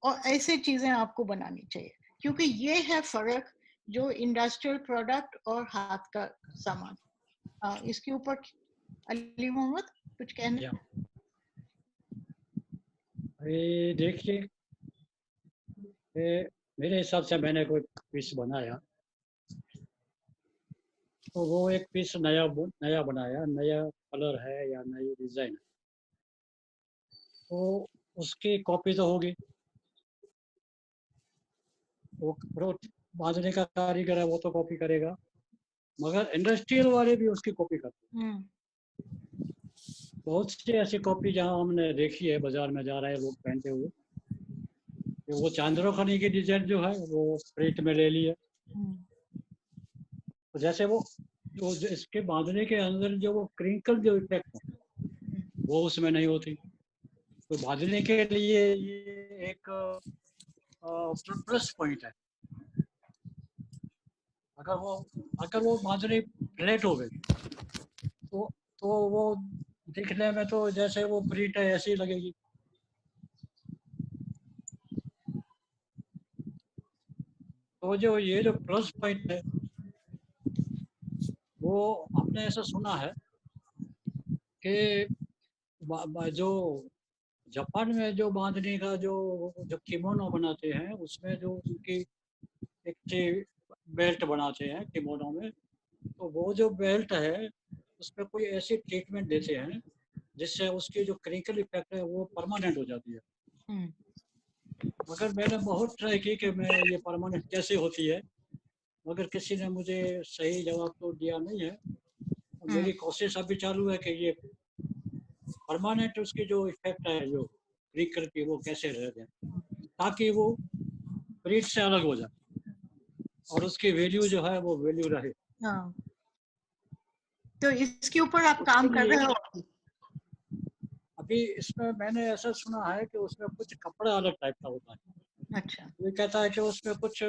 और ऐसे चीजें आपको बनानी चाहिए। क्योंकि ये है फर्क जो इंडस्ट्रियल प्रोडक्ट और हाथ का सामान। इसके ऊपर अली मोहम्मद कुछ कहने? ये देखिए, मेरे हिसाब से मैंने कोई पीस बनाया तो वो एक पीस नया बनाया, नया कलर है या नई डिजाइन है, तो उसकी कॉपी तो होगी। वो बांधने का कारीगर है वो तो कॉपी करेगा, मगर इंडस्ट्रियल वाले भी उसकी कॉपी करते हैं। बहुत सी ऐसी कॉपी जहां हमने देखी है, बाजार में जा रहे हैं लोग पहनते हुए, वो चांद्रो खानी की डिजाइन जो है वो प्रिंट में ले ली है, तो जैसे वो जो इसके बांधने के अंदर जो वो क्रिंकल जो इफेक्ट है वो उसमें नहीं होती। तो बांधने के लिए ये एक प्लस पॉइंट है। अगर वो बांधनी फ्लैट हो गई तो वो दिखने में तो जैसे वो प्रिंट है ऐसी लगेगी। तो जो ये जो प्लस पॉइंट है वो आपने ऐसा सुना है कि जो जापान में जो बांधने का जो किमोनो बनाते हैं उसमें जो उनकी एक बेल्ट बनाते हैं किमोनो में, तो वो जो बेल्ट है उसमें कोई ऐसी ट्रीटमेंट देते हैं जिससे उसकी जो क्रिंकल इफेक्ट है वो परमानेंट हो जाती है। मगर मैंने बहुत ट्राई की कि मैं ये परमानेंट कैसे होती है, मगर किसी ने मुझे सही जवाब तो दिया नहीं है। मेरी कोशिश अभी चालू है कि ये परमानेंट उसकी जो इफेक्ट है जो क्रिंकल की वो कैसे रह जाए ताकि वो प्रिंट से अलग हो जाए और उसकी वैल्यू जो है वो वैल्यू रहे। हाँ, तो इसके ऊपर आप काम कर रहे हो? अभी इसमें मैंने ऐसा सुना है कि उसमें कुछ कपड़ा अलग टाइप का होता है। अच्छा। ये कहता है कि उसमें कुछ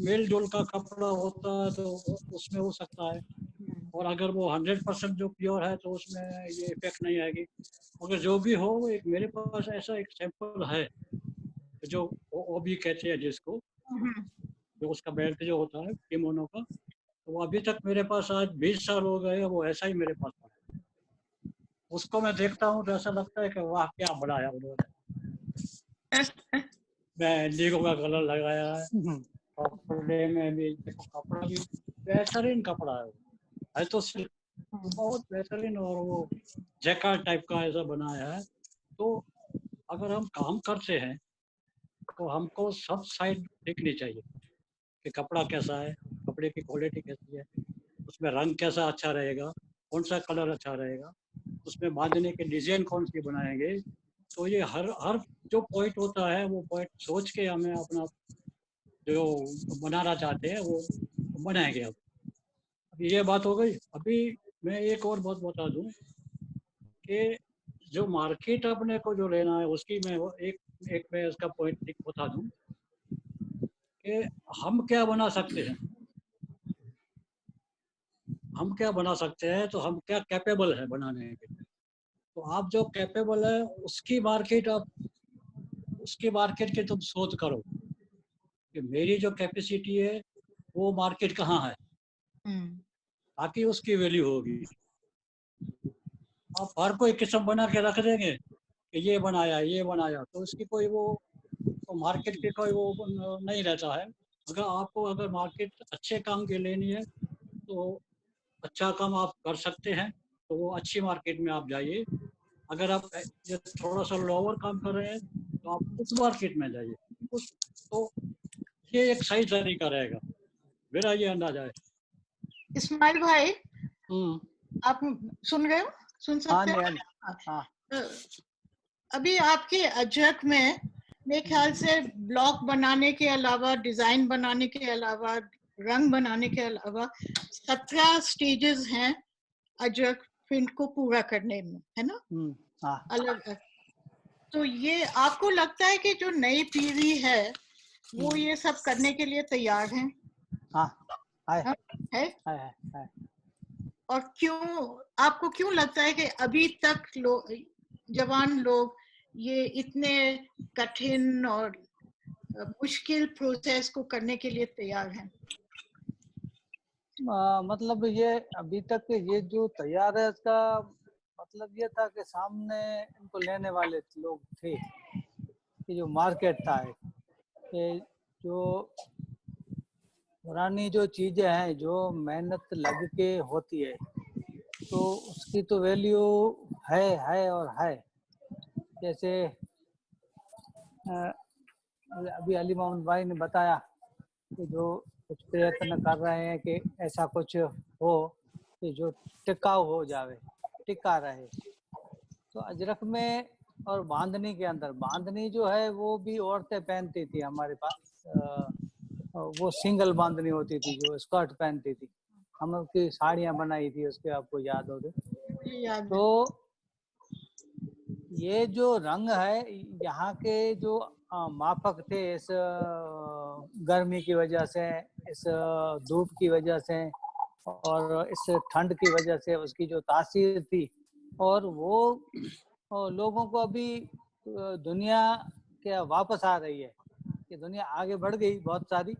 मेल जोल का कपड़ा होता है तो उसमें हो सकता है, और अगर वो 100% जो प्योर है तो उसमें ये इफेक्ट नहीं आएगी। मगर जो भी हो, एक मेरे पास ऐसा एक सैंपल है जो वो भी कहते हैं जिसको, जो उसका बेल्ट जो होता है किमोनो का, तो वो अभी तक मेरे पास आज 20 साल हो गए, वो ऐसा ही मेरे पास पड़ा है। उसको मैं देखता हूँ तो ऐसा लगता है कि वाह क्या बनाया उन्होंने। मैं लीगो का कलर लगाया है कपड़े में भी, देखो कपड़ा भी बेहतरीन कपड़ा है तो सिर्फ बहुत बेहतरीन, और वो जैकार्ड टाइप का ऐसा बनाया है। तो अगर हम काम करते हैं तो हमको सब साइड देखनी चाहिए कि कपड़ा कैसा है, कपड़े की क्वालिटी कैसी है, उसमें रंग कैसा अच्छा रहेगा, कौन सा कलर अच्छा रहेगा, उसमें बांधने के डिजाइन कौन सी बनाएंगे। तो ये हर जो पॉइंट होता है वो पॉइंट सोच के हमें अपना जो बनाना चाहते हैं वो बनाएंगे। अब ये बात हो गई। अभी मैं एक और बात बता दूं कि जो मार्केट अपने को जो लेना है उसकी मैं एक मैं इसका पॉइंट बता दूं कि हम क्या बना सकते हैं, हम क्या बना सकते हैं, तो हम क्या कैपेबल है बनाने के। तो आप जो कैपेबल है उसकी मार्केट की तुम शोध करो कि मेरी जो कैपेसिटी है वो मार्केट कहाँ है, ताकि उसकी वैल्यू होगी। आप हर कोई किस्म बना के रख देंगे कि ये बनाया तो उसकी कोई वो तो मार्केट की कोई वो नहीं रहता है। अगर मार्केट अच्छे काम की लेनी है तो अच्छा काम आप कर सकते हैं, तो वो अच्छी मार्केट में आप जाइए। अगर आप ये थोड़ा सा लोअर काम कर रहे हैं तो आप उस मार्केट में जाइए। तो ये एक सही तरीका रहेगा, मेरा ये अंदाजा है। इस्माइल भाई, आप सुन रहे हो? सुन सकते हैं? हाँ। अभी आपके अजरक में मेरे ख्याल से ब्लॉक बनाने के अलावा, डिजाइन बनाने के अलावा, रंग बनाने के अलावा 17 स्टेजेस हैं अजरक प्रिंट को पूरा करने में, है ना? अलग। तो ये आपको लगता है कि जो नई पीढ़ी है वो ये सब करने के लिए तैयार है? है। और आपको क्यों लगता है कि अभी तक जवान लोग ये इतने कठिन और मुश्किल प्रोसेस को करने के लिए तैयार हैं? मतलब ये अभी तक ये जो तैयार है इसका मतलब ये था कि सामने इनको लेने वाले लोग थे, कि जो मार्केट था कि जो पुरानी जो चीजें हैं जो मेहनत लग के होती है तो उसकी तो वैल्यू है और है। जैसे अभी अली मोहम्मद भाई ने बताया कि जो कुछ प्रयत्न कर रहे हैं कि ऐसा कुछ हो कि जो टिकाऊ हो जावे, टिका रहे। तो अजरक में और बांधनी के अंदर, बांधनी जो है वो भी औरतें पहनती थी हमारे पास, वो सिंगल बांधनी होती थी, जो स्कर्ट पहनती थी, हम उसकी साड़ियाँ बनाई थी उसके, आपको याद हो तो। याद है। तो ये जो रंग है, यहाँ के जो मापक थे, इस गर्मी की वजह से, इस धूप की वजह से और इस ठंड की वजह से उसकी जो तासीर थी, और वो लोगों को अभी दुनिया क्या वापस आ रही है, कि दुनिया आगे बढ़ गई बहुत सारी,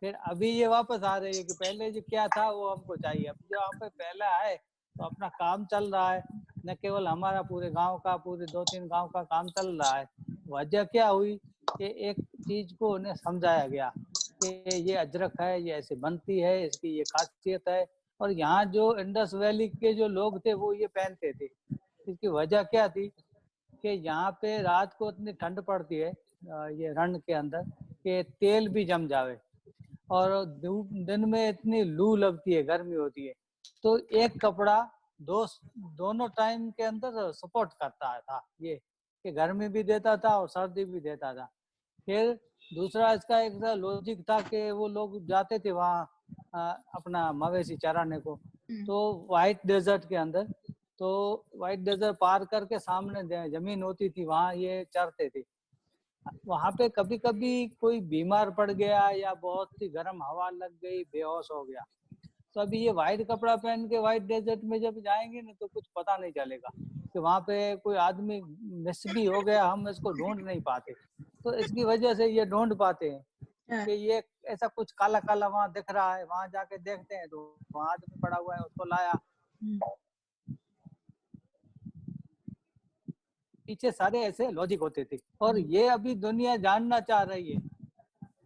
फिर अभी ये वापस आ रही है कि पहले जो क्या था वो हमको चाहिए। अब जो हम पे पहले आए तो अपना काम चल रहा है, न केवल हमारा, पूरे गांव का, पूरे 2-3 गांव का काम चल रहा है। वजह क्या हुई कि एक चीज को उन्हें समझाया गया कि ये अजरक है, ये ऐसे बनती है, इसकी ये खासियत है, और यहाँ जो इंडस वैली के जो लोग थे वो ये पहनते थे। इसकी वजह क्या थी कि यहाँ पे रात को इतनी ठंड पड़ती है ये रण के अंदर, कि तेल भी जम जावे, और दिन में इतनी लू लगती है, गर्मी होती है, तो एक कपड़ा दोनों टाइम के अंदर सपोर्ट करता था ये, कि गर्मी भी देता था और सर्दी भी देता था। फिर दूसरा इसका एक लॉजिक था कि वो लोग जाते थे वहाँ अपना मवेशी चराने को, तो व्हाइट डेजर्ट के अंदर, तो व्हाइट डेजर्ट पार करके सामने जमीन होती थी, वहाँ ये चरते थे। वहां पे कभी कभी कोई बीमार पड़ गया या बहुत ही गर्म हवा लग गई, बेहोश हो गया, तो अभी ये व्हाइट कपड़ा पहन के व्हाइट डेजर्ट में जब जाएंगे ना तो कुछ पता नहीं चलेगा कि वहां पे कोई आदमी मिस भी हो गया, हम इसको ढूंढ नहीं पाते। तो इसकी वजह से ये ढूंढ पाते हैं कि ये ऐसा कुछ काला काला वहां दिख रहा है, वहां जाके देखते हैं तो वहां आदमी पड़ा हुआ है, उसको लाया। पीछे सारे ऐसे लॉजिक होते थे, और ये अभी दुनिया जानना चाह रही है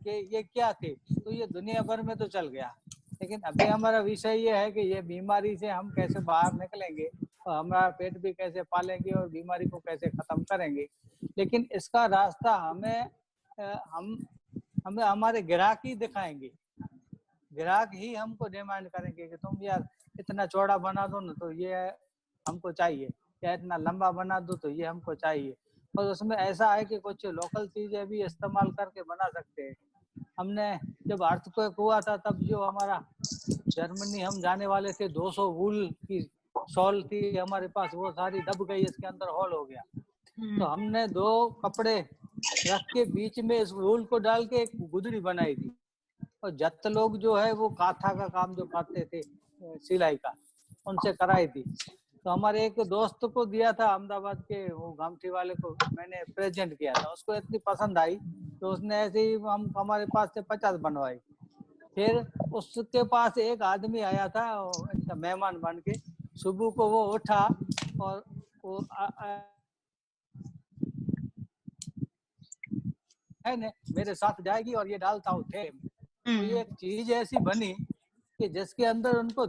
कि ये क्या थे, तो ये दुनिया भर में तो चल गया। लेकिन अभी हमारा विषय ये है कि ये बीमारी से हम कैसे बाहर निकलेंगे, और हमारा पेट भी कैसे पालेंगे, और बीमारी को कैसे खत्म करेंगे। लेकिन इसका रास्ता हमें हमारे ग्राहक ही दिखाएंगे। ग्राहक ही हमको डिमांड करेंगे कि तुम यार इतना चौड़ा बना दो ना तो ये हमको चाहिए, या इतना लंबा बना दो तो ये हमको चाहिए। और उसमें ऐसा है कि कुछ लोकल चीजें भी इस्तेमाल करके बना सकते हैं। हमने जब अर्थक्वेक हुआ था तब जो हमारा जर्मनी हम जाने वाले थे, 200 वूल की शॉल थी हमारे पास, वो सारी दब गई, इसके अंदर हॉल हो गया। तो हमने 2 कपड़े रख के बीच में इस वूल को डाल के एक गुदड़ी बनाई थी, और जत लोग जो है वो काथा का काम जो करते थे सिलाई का, उनसे कराई थी। तो हमारे एक दोस्त को दिया था अहमदाबाद के, वो गामठी वाले को मैंने प्रेजेंट किया था, उसको इतनी पसंद आई तो उसने ऐसे ही हमारे पास से 50 बनवाई। फिर उसके पास एक आदमी आया था इनका मेहमान बन के, सुबह को वो उठा और वो है ने मेरे साथ जाएगी और ये डालता हूँ थे। तो ये एक चीज ऐसी बनी कि जिसके अंदर उनको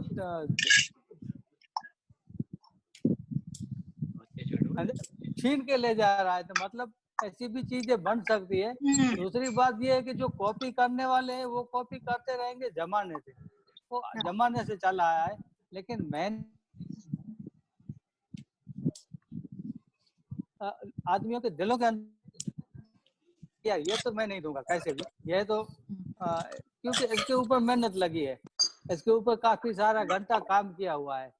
छीन के ले जा रहा है। तो मतलब ऐसी भी चीजें बन सकती है। दूसरी बात ये है कि जो कॉपी करने वाले हैं वो कॉपी करते रहेंगे जमाने से, वो जमाने से चला आया है। लेकिन मैं आदमियों के दिलों के अंदर यार ये तो मैं नहीं दूंगा कैसे भी, ये तो क्योंकि इसके ऊपर मेहनत लगी है, इसके ऊपर काफी सारा घंटा काम किया हुआ है।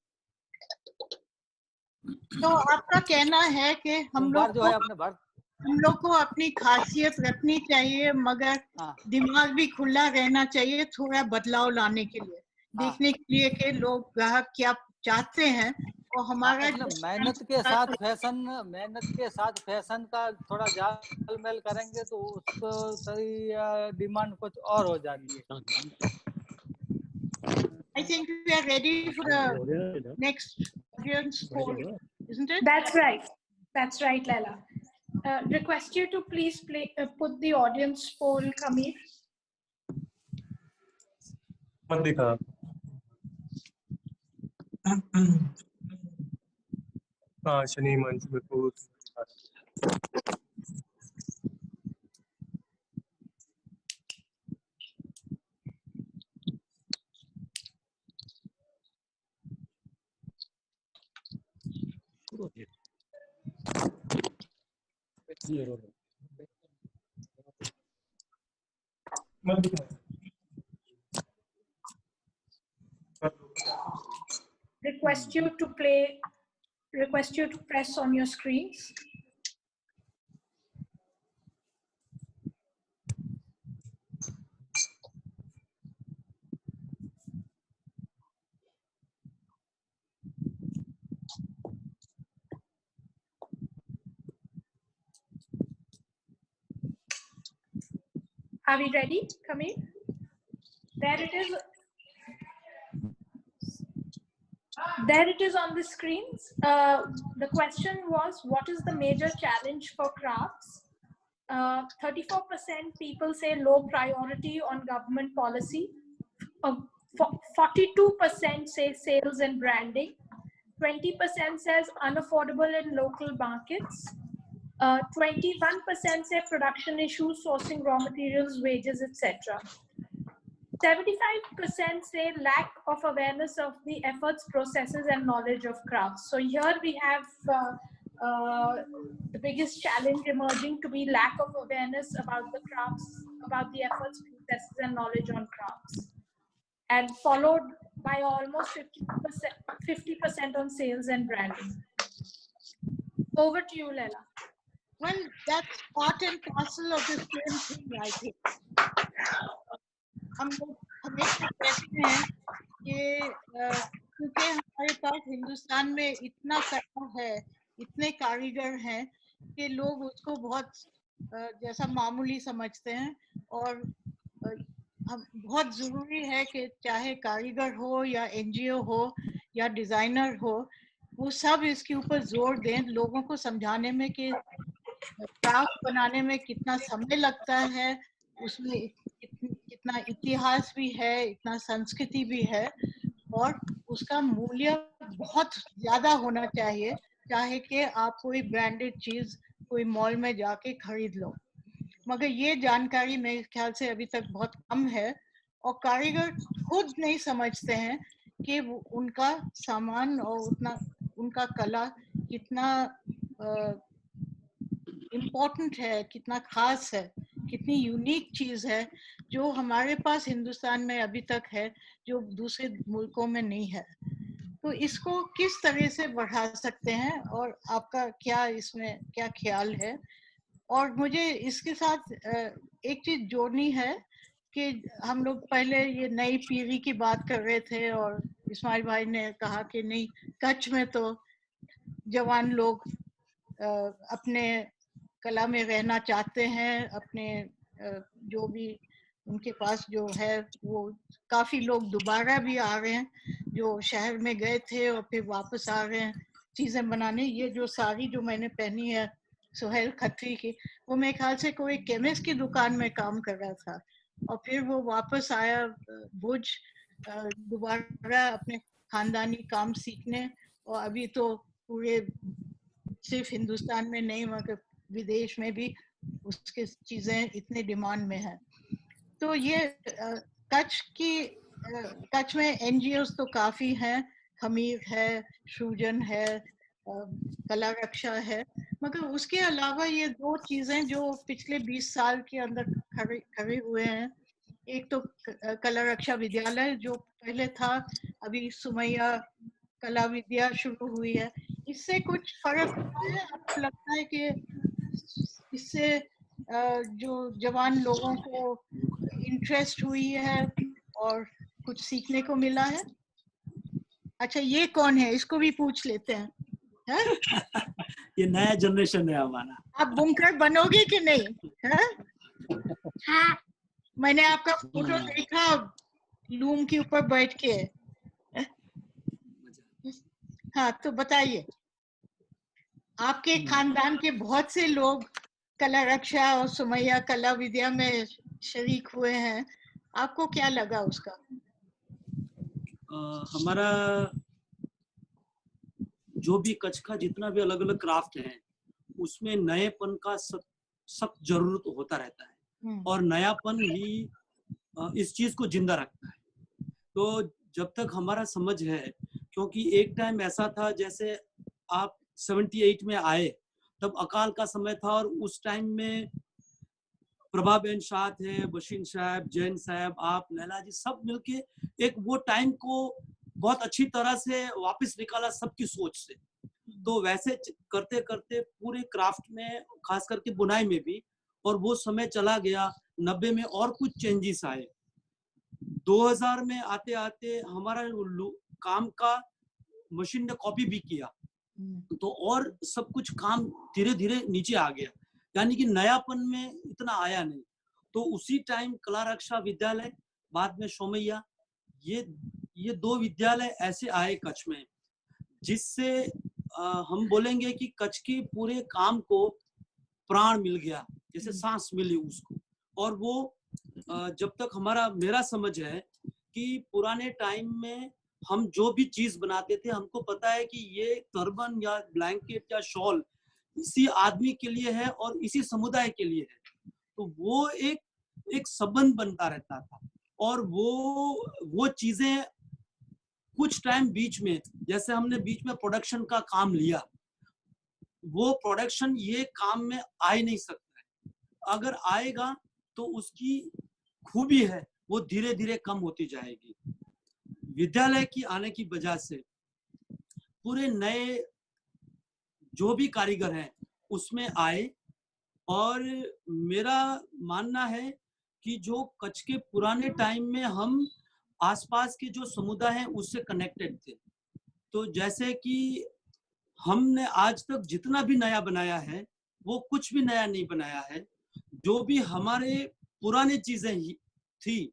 तो आपका कहना है कि हम लोग जो है अपने भारत, हम लोग को अपनी खासियत रखनी चाहिए, मगर दिमाग भी खुला रहना चाहिए थोड़ा बदलाव लाने के लिए, देखने के लिए कि लोग ग्राहक क्या चाहते हैं। और हमारा मेहनत के साथ फैशन का थोड़ा जालमेल करेंगे तो उसको सही डिमांड कुछ और हो जाती है। I think we are ready for the next audience poll, isn't it? That's right, Laila. Request you to please put the audience poll, Kamir. Mandika. Shani Manju Vipul. Mandika. request you to press on your screens. Are we ready? Come in. There it is. There it is on the screens. The question was, what is the major challenge for crafts? 34% people say low priority on government policy. 42% say sales and branding. 20% says unaffordable in local markets. 21% say production issues, sourcing raw materials, wages, etc. 75% say lack of awareness of the efforts, processes, and knowledge of crafts. So here we have the biggest challenge emerging to be lack of awareness about the crafts, about the efforts, processes, and knowledge on crafts, and followed by almost 50% on sales and branding. Over to you, Leila. Well, that's part and parcel of the same thing, I think. हम लोग हमेशा कहते हैं कि क्योंकि हमारे पास हिंदुस्तान में इतना कला है, इतने कारीगर हैं कि लोग उसको बहुत जैसा मामूली समझते हैं, और हम बहुत ज़रूरी है कि चाहे कारीगर हो या एनजीओ हो या डिज़ाइनर हो, वो सब इसके ऊपर जोर दें, लोगों को समझाने में कि क्राफ्ट बनाने में कितना समय लगता है, उसमें कितना इतिहास भी है, इतना संस्कृति भी है, और उसका मूल्य बहुत ज्यादा होना चाहिए, चाहे कि आप कोई ब्रांडेड चीज कोई मॉल में जाके खरीद लो। मगर ये जानकारी मेरे ख्याल से अभी तक बहुत कम है, और कारीगर खुद नहीं समझते हैं कि उनका सामान और उतना उनका कला कितना इम्पोर्टेंट है, कितना खास है, कितनी यूनिक चीज है जो हमारे पास हिंदुस्तान में अभी तक है, जो दूसरे मुल्कों में नहीं है। तो इसको किस तरह से बढ़ा सकते हैं, और आपका क्या इसमें क्या ख्याल है? और मुझे इसके साथ एक चीज जोड़नी है कि हम लोग पहले ये नई पीढ़ी की बात कर रहे थे, और इस्माइल भाई ने कहा कि नहीं, कच्छ में तो जवान लोग अपने कला में रहना चाहते हैं, अपने जो भी उनके पास जो है, वो काफी लोग दोबारा भी आ रहे हैं जो शहर में गए थे और फिर वापस आ रहे हैं चीजें बनाने। ये जो साड़ी जो मैंने पहनी है सुहेल खत्री की, वो मेरे ख्याल से कोई केमिस्ट की दुकान में काम कर रहा था, और फिर वो वापस आया भुज दोबारा अपने खानदानी काम सीखने, और अभी तो पूरे सिर्फ हिंदुस्तान में नहीं मगर विदेश में भी उसके चीजें इतने डिमांड में है। तो ये कच्छ में एनजीओस तो काफी हैं, खमीर है, सृजन है, कला रक्षा है, मगर उसके अलावा ये दो चीजें जो पिछले 20 साल के अंदर खड़े हुए हैं, एक तो कला रक्षा विद्यालय जो पहले था, अभी सुमैया कला विद्या शुरू हुई है, इससे कुछ फर्क है? आपको लगता है कि इससे जो जवान लोगों को इंटरेस्ट हुई है और कुछ सीखने को मिला है? अच्छा, ये कौन है, इसको भी पूछ लेते हैं, है? ये नया जनरेशन है हमारा। आप बुनकर बनोगे कि नहीं? है? हाँ, मैंने आपका फोटो देखा लूम के ऊपर बैठ के। हाँ, तो बताइए, आपके खानदान के बहुत से लोग कला रक्षा और सुमैया कला विद्या में शरीक हुए हैं, आपको क्या लगा उसका? हमारा जो भी कच्छ का जितना भी अलग अलग क्राफ्ट है, उसमें नएपन का सख्त जरूरत होता रहता है, और नयापन ही इस चीज को जिंदा रखता है। तो जब तक हमारा समझ है, क्योंकि एक टाइम ऐसा था, जैसे आप 78 में आए तब अकाल का समय था, और उस टाइम में प्रभा बेन शाह थे, बशीर साहब, जैन साहब, आप, लैला जी, सब मिलके एक वो टाइम को बहुत अच्छी तरह से वापस निकाला सबकी सोच से। तो वैसे करते करते पूरे क्राफ्ट में, खास करके बुनाई में भी, और वो समय चला गया। 90 में और कुछ चेंजेस आए। 2000 में आते आते हमारा काम का मशीन ने कॉपी भी किया, तो और सब कुछ काम धीरे धीरे नीचे आ गया, यानी कि नयापन में इतना आया नहीं। तो उसी टाइम कला रक्षा विद्यालय, बाद में सोमैया, ये 2 विद्यालय ऐसे आए कच्छ में, जिससे हम बोलेंगे कि कच्छ के पूरे काम को प्राण मिल गया, जैसे सांस मिली उसको। और वो जब तक मेरा समझ है कि पुराने टाइम में हम जो भी चीज बनाते थे, हमको पता है कि ये टर्बन या ब्लैंकेट या शॉल इसी आदमी के लिए है और इसी समुदाय के लिए है। तो वो एक संबंध बनता रहता था। और वो चीजें कुछ टाइम बीच में, जैसे हमने बीच में प्रोडक्शन का काम लिया, वो प्रोडक्शन ये काम में आ ही नहीं सकता है। अगर आएगा तो उसकी खूबी है वो धीरे धीरे कम होती जाएगी। विद्यालय की आने की वजह से पूरे नए जो भी कारीगर हैं उसमें आए। और मेरा मानना है कि जो कच्छ के पुराने टाइम में हम आसपास के जो समुदाय हैं उससे कनेक्टेड थे। तो जैसे कि हमने आज तक जितना भी नया बनाया है वो कुछ भी नया नहीं बनाया है। जो भी हमारे पुराने चीजें ही थी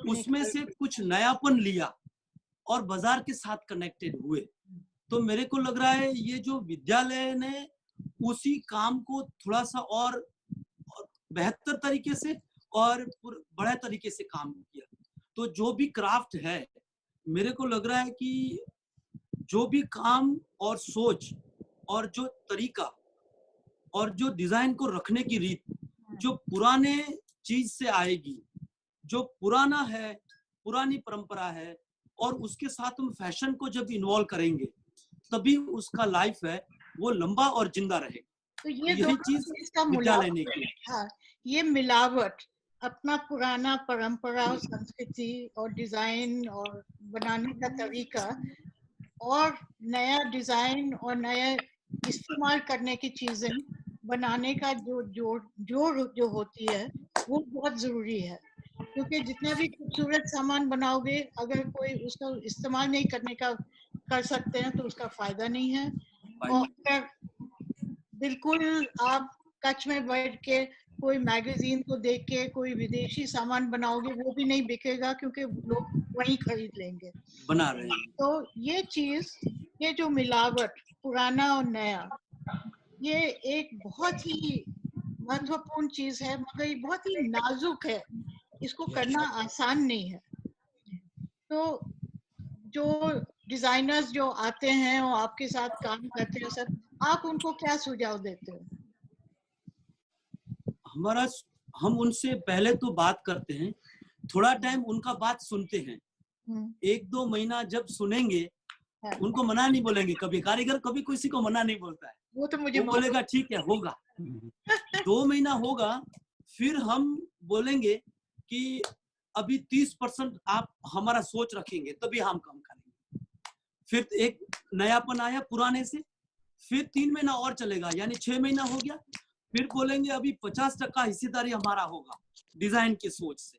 उसमें से कुछ नयापन लिया और बाजार के साथ कनेक्टेड हुए। तो मेरे को लग रहा है ये जो विद्यालय ने उसी काम को थोड़ा सा और बेहतर तरीके से और बड़े तरीके से काम किया। तो जो भी क्राफ्ट है, मेरे को लग रहा है कि जो भी काम और सोच और जो तरीका और जो डिजाइन को रखने की रीत जो पुराने चीज से आएगी, जो पुराना है, पुरानी परंपरा है, और उसके साथ हम फैशन को जब इन्वॉल्व करेंगे तभी उसका लाइफ है वो लंबा और जिंदा रहेगा। तो ये यही चीज विद्यालय ने की। हाँ, ये मिलावट, अपना पुराना परंपरा और संस्कृति और डिजाइन और बनाने का तरीका और नया डिजाइन और नया इस्तेमाल करने की चीजें बनाने का जो होती है वो बहुत जरूरी है। क्योंकि जितना भी खूबसूरत सामान बनाओगे, अगर कोई उसका इस्तेमाल नहीं कर सकते हैं तो उसका फायदा नहीं है। और अगर बिल्कुल आप कच्छ में बैठ के कोई मैगजीन को देख के कोई विदेशी सामान बनाओगे, वो भी नहीं बिकेगा क्योंकि लोग वहीं खरीद लेंगे। बना रहे हैं। तो ये चीज, ये जो मिलावट पुराना और नया, ये एक बहुत ही महत्वपूर्ण चीज है, मगर ये बहुत ही नाजुक है, इसको करना आसान नहीं है। तो जो डिजाइनर्स जो आते हैं और आपके साथ काम करते हैं सब, आप उनको क्या सुझाव देते हो? हम उनसे पहले तो बात करते हैं, थोड़ा टाइम उनका बात सुनते हैं। 1-2 महीना जब सुनेंगे, उनको मना नहीं बोलेंगे। कभी कारीगर कभी किसी को मना नहीं बोलता है, वो तो मुझे वो बोलेगा ठीक है होगा। 2 महीना होगा, फिर हम बोलेंगे कि अभी 30% आप हमारा सोच रखेंगे तभी हम काम करेंगे। फिर एक नयापन आया पुराने से, फिर 3 महीना और चलेगा, यानी 6 महीना हो गया। फिर बोलेंगे अभी 50% हिस्सेदारी हमारा होगा डिजाइन की सोच से।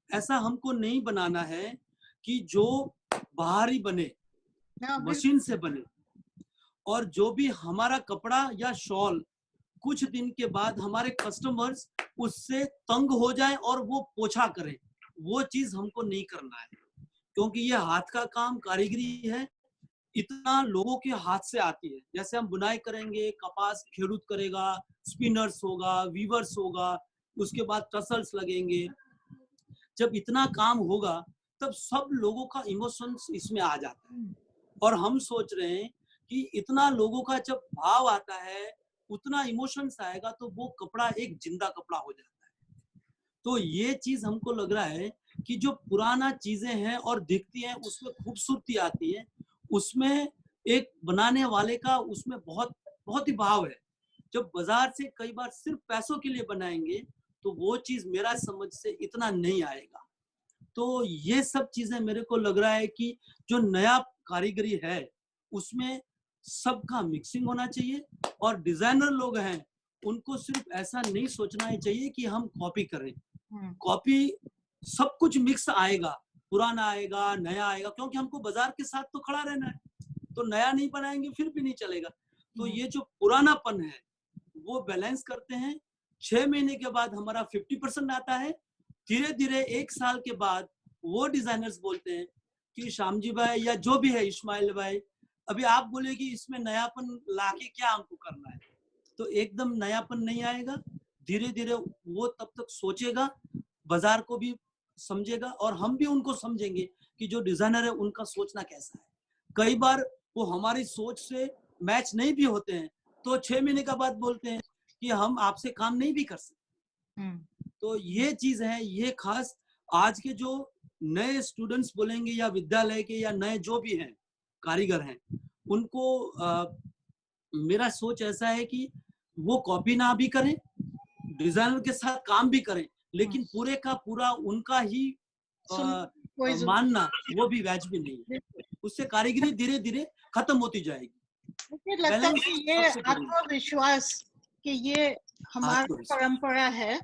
ऐसा हमको नहीं बनाना है कि जो बाहरी बने, मशीन से बने, और जो भी हमारा कपड़ा या शॉल कुछ दिन के बाद हमारे कस्टमर्स उससे तंग हो जाए और वो पोछा करें, वो चीज हमको नहीं करना है। क्योंकि ये हाथ का काम, कारीगरी है, इतना लोगों के हाथ से आती है। जैसे हम बुनाई करेंगे, कपास खेड़ूत करेगा, स्पिनर्स होगा, वीवर्स होगा, उसके बाद टसल्स लगेंगे। जब इतना काम होगा तब सब लोगों का इमोशंस इसमें आ जाता है। और हम सोच रहे हैं कि इतना लोगों का जब भाव आता है, उतना इमोशंस आएगा, तो वो कपड़ा एक जिंदा कपड़ा हो जाता है। तो ये चीज हमको लग रहा है कि जो पुराना चीजें हैं और दिखती हैं उसमें खूबसूरती आती है, उसमें एक बनाने वाले का उसमें बहुत बहुत ही भाव है। जब बाजार से कई बार सिर्फ पैसों के लिए बनाएंगे तो वो चीज मेरा समझ से इतना नहीं आएगा। तो ये सब चीजें मेरे को लग रहा है कि जो नया कारीगरी है उसमें सबका मिक्सिंग होना चाहिए, और डिजाइनर लोग हैं उनको सिर्फ ऐसा नहीं सोचना ही चाहिए कि हम कॉपी करें। कॉपी सब कुछ मिक्स आएगा, पुराना आएगा, नया आएगा, क्योंकि हमको बाजार के साथ तो खड़ा रहना है, तो नया नहीं बनाएंगे फिर भी नहीं चलेगा। तो ये जो पुरानापन है वो बैलेंस करते हैं। 6 महीने के बाद हमारा 50% आता है। धीरे धीरे 1 साल के बाद वो डिजाइनर्स बोलते हैं कि श्याम जी भाई या जो भी है, इस्माइल भाई, अभी आप बोले कि इसमें नयापन लाके क्या हमको करना है, तो एकदम नयापन नहीं आएगा। धीरे धीरे वो तब तक सोचेगा, बाजार को भी समझेगा, और हम भी उनको समझेंगे कि जो डिजाइनर है उनका सोचना कैसा है। कई बार वो हमारी सोच से मैच नहीं भी होते हैं, तो 6 महीने के बाद बोलते हैं कि हम आपसे काम नहीं भी कर सकते। तो ये चीज है, ये खास आज के जो नए स्टूडेंट्स बोलेंगे या विद्यालय के या नए जो भी हैं कारीगर हैं, उनको मेरा सोच ऐसा है कि वो कॉपी ना भी करें, डिजाइनर के साथ काम भी करें, लेकिन पूरे का पूरा उनका ही मानना वो भी वाजिब नहीं है। उससे कारीगरी धीरे धीरे खत्म होती जाएगी। मुझे लगता है कि ये आत्मविश्वास कि ये हमारी परंपरा है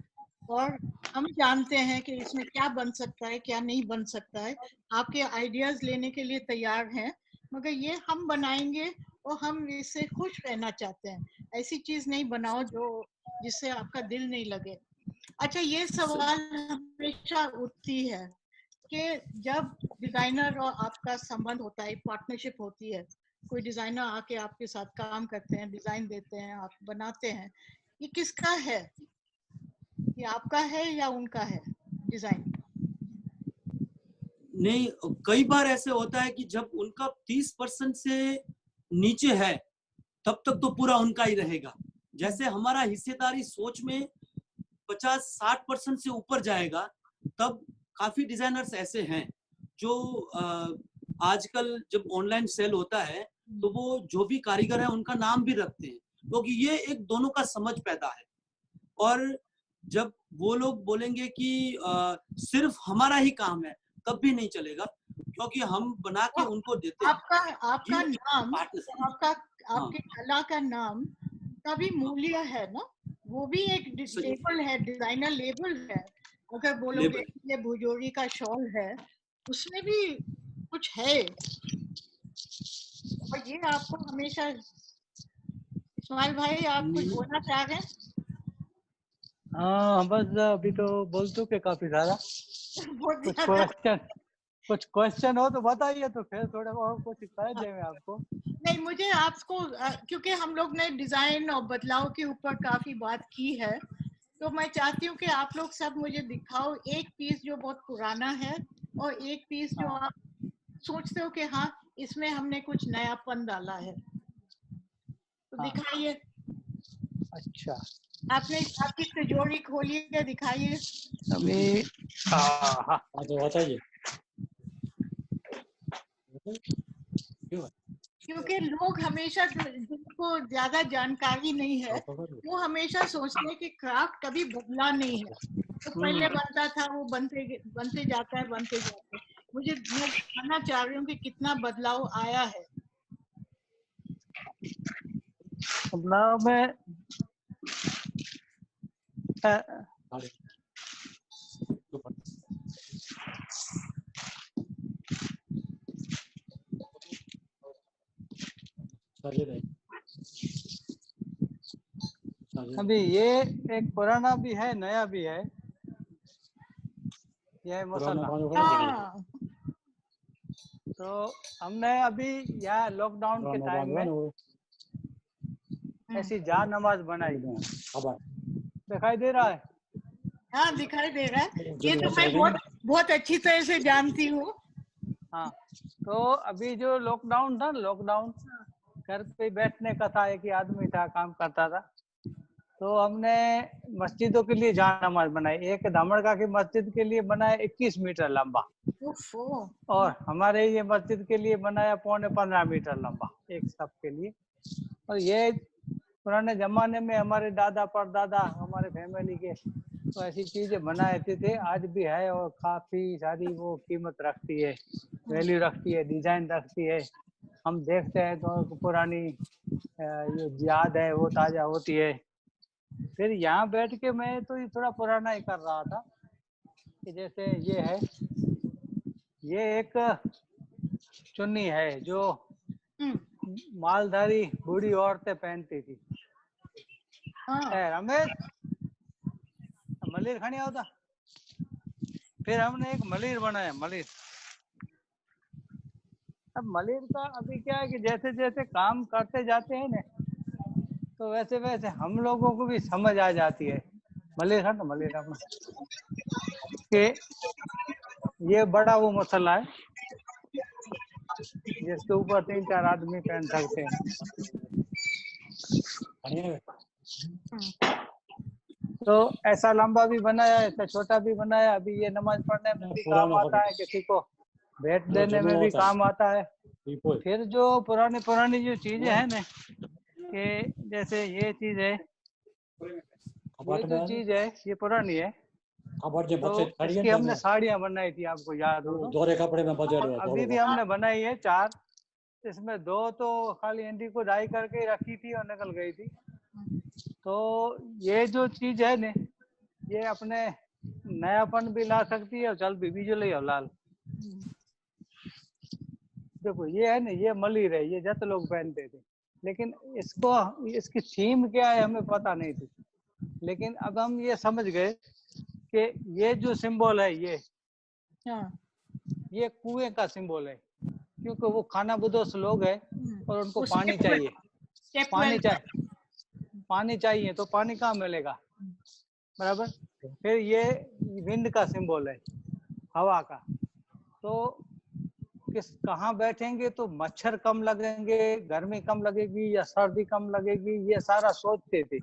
और हम जानते हैं कि इसमें क्या बन सकता है, क्या नहीं बन सकता है। आपके आइडियाज लेने के लिए तैयार हैं, मगर ये हम बनाएंगे और हम इससे खुश रहना चाहते हैं। ऐसी चीज नहीं बनाओ जो जिससे आपका दिल नहीं लगे। अच्छा, ये सवाल हमेशा उठती है कि जब डिजाइनर और आपका संबंध होता है, पार्टनरशिप होती है, कोई डिजाइनर आके आपके साथ काम करते हैं, डिजाइन देते हैं, आप बनाते हैं, ये किसका है? ये आपका है या उनका है डिजाइन? नहीं, कई बार ऐसे होता है कि जब उनका 30% से नीचे है तब तक तो पूरा उनका ही रहेगा। जैसे हमारा हिस्सेदारी सोच में 50-60% से ऊपर जाएगा, तब काफी डिजाइनर्स ऐसे हैं जो आजकल जब ऑनलाइन सेल होता है तो वो जो भी कारीगर है उनका नाम भी रखते हैं, क्योंकि ये एक दोनों का समझ पैदा है। और जब वो लोग बोलेंगे कि सिर्फ हमारा ही काम है, तब भी नहीं चलेगा, क्योंकि हम बना के उनको देते हैं। आपका नाम, आपकी कला का नाम का भी मूल्य है ना, वो भी एक लेबल है, डिजाइनर लेबल है। अगर बोलोगे ये भुजोरी का शॉल है, उसमें भी कुछ है, और ये आपको हमेशा। इस्माइल भाई, आप कुछ बोलना चाह रहे हैं? हाँ, बस अभी तो बोल चुके काफी ज्यादा। कुछ क्वेश्चन हो तो बताइए, तो फिर थोड़ा और कुछ कह देंगे आपको। नहीं, मुझे आपको क्योंकि हम लोग ने डिजाइन और बदलाव के ऊपर काफी बात की है, तो मैं चाहती हूँ कि आप लोग सब मुझे दिखाओ एक पीस जो बहुत पुराना है और एक पीस जो आप सोचते हो कि हाँ इसमें हमने कुछ नयापन डाला है, तो दिखाइए। अच्छा, आपने आपकी तिजोरी खोली है, दिखाइए अभी। हाँ, बताइए। क्योंकि लोग हमेशा, जिनको ज्यादा जानकारी नहीं है, वो हमेशा सोचते हैं कि क्राफ्ट कभी बदला नहीं है, तो पहले बनता था वो बनते जाता है। मैं जानना चाह रही हूँ कि कितना बदलाव आया है। बदलाव में अभी ये एक पुराना भी है, नया भी है। ये मसाला तो हमने अभी यहाँ लॉकडाउन के टाइम में ऐसी जान नमाज बनाई। दिखाई दे रहा है? हाँ, दिखाई दे रहा है। ये तो मैं बहुत अच्छी तरह से जानती हूँ। हाँ, तो अभी जो लॉकडाउन था, लॉकडाउन घर पे बैठने का था, एक ही आदमी था, काम करता था, तो हमने मस्जिदों के लिए जान नमाज बनाई। एक धामड़का की मस्जिद के लिए बनाया 21 मीटर लंबा, और हमारे ये मस्जिद के लिए बनाया 15.25 मीटर लंबा, एक सब के लिए। और ये पुराने जमाने में हमारे दादा परदादा, हमारे फैमिली के तो ऐसी चीजें बनाते थे, आज भी है और काफी सारी वो कीमत रखती है, वैल्यू रखती है, डिजाइन रखती है। हम देखते हैं तो पुरानी ये याद है वो ताजा होती है। फिर यहाँ बैठ के मैं तो ये थोड़ा पुराना ही कर रहा था कि जैसे ये है, ये एक चुन्नी है जो मालधारी बूढ़ी औरतें पहनती थी। रमेश मलिर खानी होता। फिर हमने एक मलिर बनाया, मलिर। अब मलिर का अभी क्या है कि जैसे जैसे काम करते जाते हैं ना, तो वैसे वैसे हम लोगों को भी समझ आ जाती है। मलिर खाना, मलिर अपना कि ये बड़ा वो मसला है जिसके ऊपर 3-4 आदमी पहन सकते हैं। तो ऐसा लंबा भी बनाया, ऐसा छोटा भी बनाया। अभी ये नमाज पढ़ने में भी काम आता है, किसी को भेंट देने में भी काम आता है। फिर जो पुरानी पुरानी जो चीजें हैं ना, कि जैसे ये चीज है, ये जो चीज है ये पुरानी है। तो इसकी हमने साड़ियाँ बनाई थी, आपको याद हो तो। दोहरे कपड़े में बजे अभी भी हमने बनाई है 4, इसमें 2 तो खाली एंटी को डाई करके रखी थी और निकल गई थी। तो ये जो चीज है ने, ये अपने नयापन भी ला सकती है और चल भी बिजली और लाल। देखो ये है ना, ये मलिर है, ये जत लोग पहनते थे, लेकिन इसको इसकी थीम क्या है हमें पता नहीं थी। लेकिन अब हम ये समझ गए कि ये जो सिंबल है ये कुएं का सिंबल है, क्योंकि वो खाना बदोश लोग है और उनको पानी चाहिए, पानी चाहिए तो पानी कहाँ मिलेगा, बराबर। फिर ये विंड का सिंबल है, हवा का। तो किस कहाँ बैठेंगे तो मच्छर कम लगेंगे, गर्मी कम लगेगी या सर्दी कम लगेगी, ये सारा सोचते थे।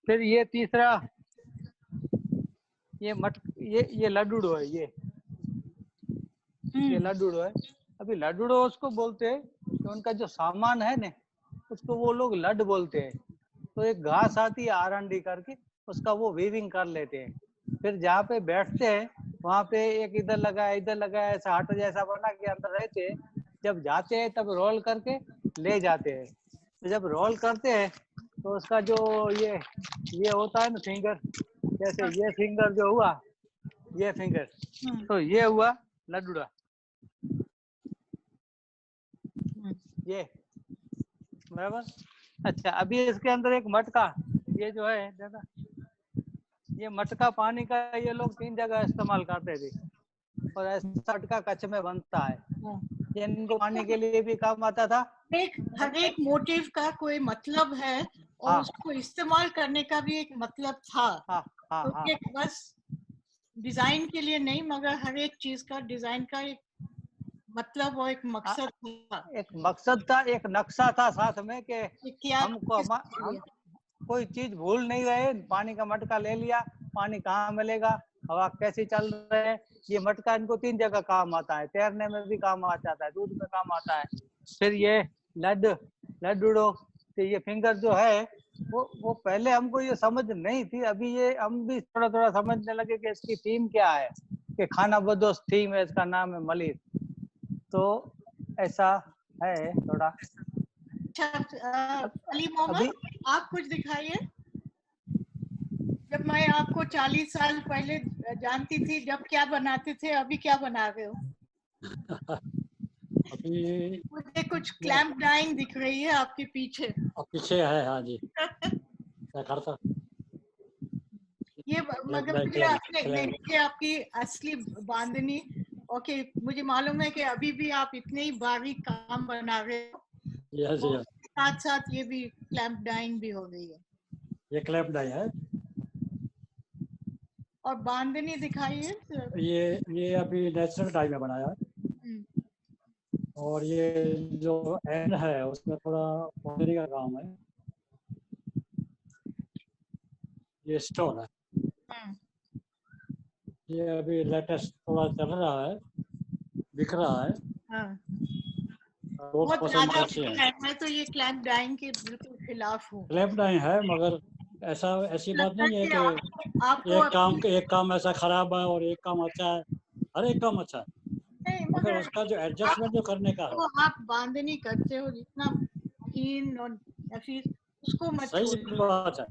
फिर ये तीसरा, ये लड्डूडो है, ये लड्डूडो है। अभी लड्डूडो उसको बोलते हैं कि उनका जो सामान है ना, उसको वो लोग लड बोलते हैं। तो एक घास आती है आरंडी करके, उसका वो वीविंग कर लेते हैं। फिर जहाँ पे बैठते हैं वहां पे एक इधर लगाया ऐसा हट जैसा बना के अंदर रहते हैं। जब जाते हैं तब रोल करके ले जाते हैं। तो जब रोल करते हैं तो उसका जो ये होता है ना फिंगर, जैसे ये फिंगर जो हुआ, ये फिंगर, तो ये हुआ लड्डूडा, ये बराबर। अच्छा, अभी इसके अंदर एक मटका, ये जो है दादा, ये मटका पानी का ये लोग 3 जगह इस्तेमाल करते थे और ऐसा मटका कच्छ में बनता है। ये इनको पानी के लिए भी काम आता था। हर एक मोटिव का कोई मतलब है और उसको इस्तेमाल करने का भी एक मतलब था। तो ये बस डिजाइन के लिए नहीं, मगर हर एक चीज का डिजाइन का एक मतलब और एक मकसद था। एक मकसद था, एक नक्शा था साथ में कि हमको हम कोई चीज भूल नहीं रहे। पानी का मटका ले लिया, पानी कहाँ मिलेगा, हवा कैसी चल रही है, ये मटका इनको 3 जगह काम आता है। तैरने में भी काम आ जाता है, दूध में काम आता है। फिर ये लड्डूडो, तो ये फिंगर जो है वो पहले हमको ये समझ नहीं थी। अभी ये हम भी थोड़ा थोड़ा समझने लगे कि इसकी थीम क्या है, कि खाना बदोश थीम है, इसका नाम है मलिर। तो ऐसा है थोड़ा। अली मोहम्मद, आप कुछ दिखाइए। जब मैं आपको 40 साल पहले जानती थी, जब क्या बनाते थे, अभी क्या बना रहे हो? अभी मुझे कुछ क्लैंप डाइंग दिख रही है आपके पीछे। पीछे है, हाँ जी। क्या करता? ये मगर मुझे ये आपकी असली बांधनी। ओके, मुझे मालूम है कि अभी भी आप इतने ही बारीक काम बना रहे हो। Yes, yes. साथ साथ ये भी क्लैंप डाइंग भी हो गई है। ये क्लैंप डाइंग है। और बांधनी दिखाइए। ये अभी नेचुरल डाई में बनाया है। और ये जो एंड है उसमें थोड़ा बांधनी का काम है। ये स्टोन है। ये अभी लेटेस्ट थोड़ा चल रहा है, बिक रहा है। बहुत ज्यादा है। मैं तो ये क्लैंप डाइंग के बिल्कुल खिलाफ हूँ। क्लैंप डाइंग है, मगर ऐसी बात नहीं है कि कि आपको एक काम ऐसा खराब है और एक काम अच्छा है, हर एक काम अच्छा है, नहीं, मगर उसका जो एडजस्टमेंट जो करने का है, तो आप बांधनी करते हो जितना हीन और या फिर उसको मत सही छोड़िए। बात है।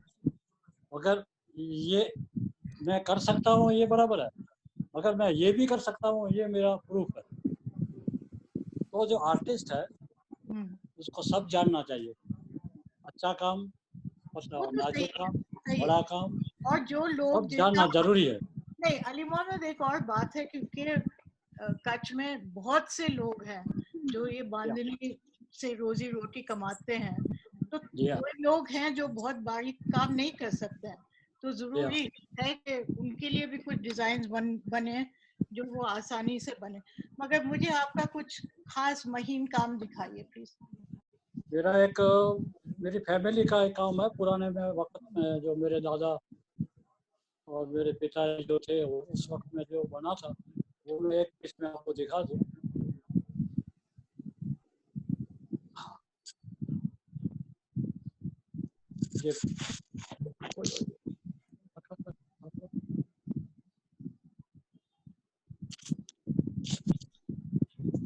मगर ये मैं कर सकता हूँ ये बराबर है, मगर मैं ये भी कर सकता हूँ ये मेरा प्रूफ है। तो जो आर्टिस्ट है उसको सब जानना चाहिए, अच्छा काम, वो तो सही नाजुक काम, सही है। बड़ा काम, और जो लोग सब जानना जरूरी है। नहीं, अलीमोड़ में एक और बात है, क्योंकि कच्छ में बहुत से लोग हैं जो ये बांधनी से रोजी रोटी कमाते हैं, तो कोई लोग हैं जो बहुत बारीक काम नहीं कर सकते हैं, तो जरूरी है कि उनके लिए भी कुछ डिजाइन बने जो वो आसानी से बने। मगर मुझे आपका कुछ खास महीन काम दिखाइए प्लीज। मेरी फैमिली का एक काम है, पुराने में वक्त में जो मेरे दादा और मेरे पिताजी जो थे वो उस वक्त में जो बना था, वो मैं एक पीस में आपको दिखा दूं। ये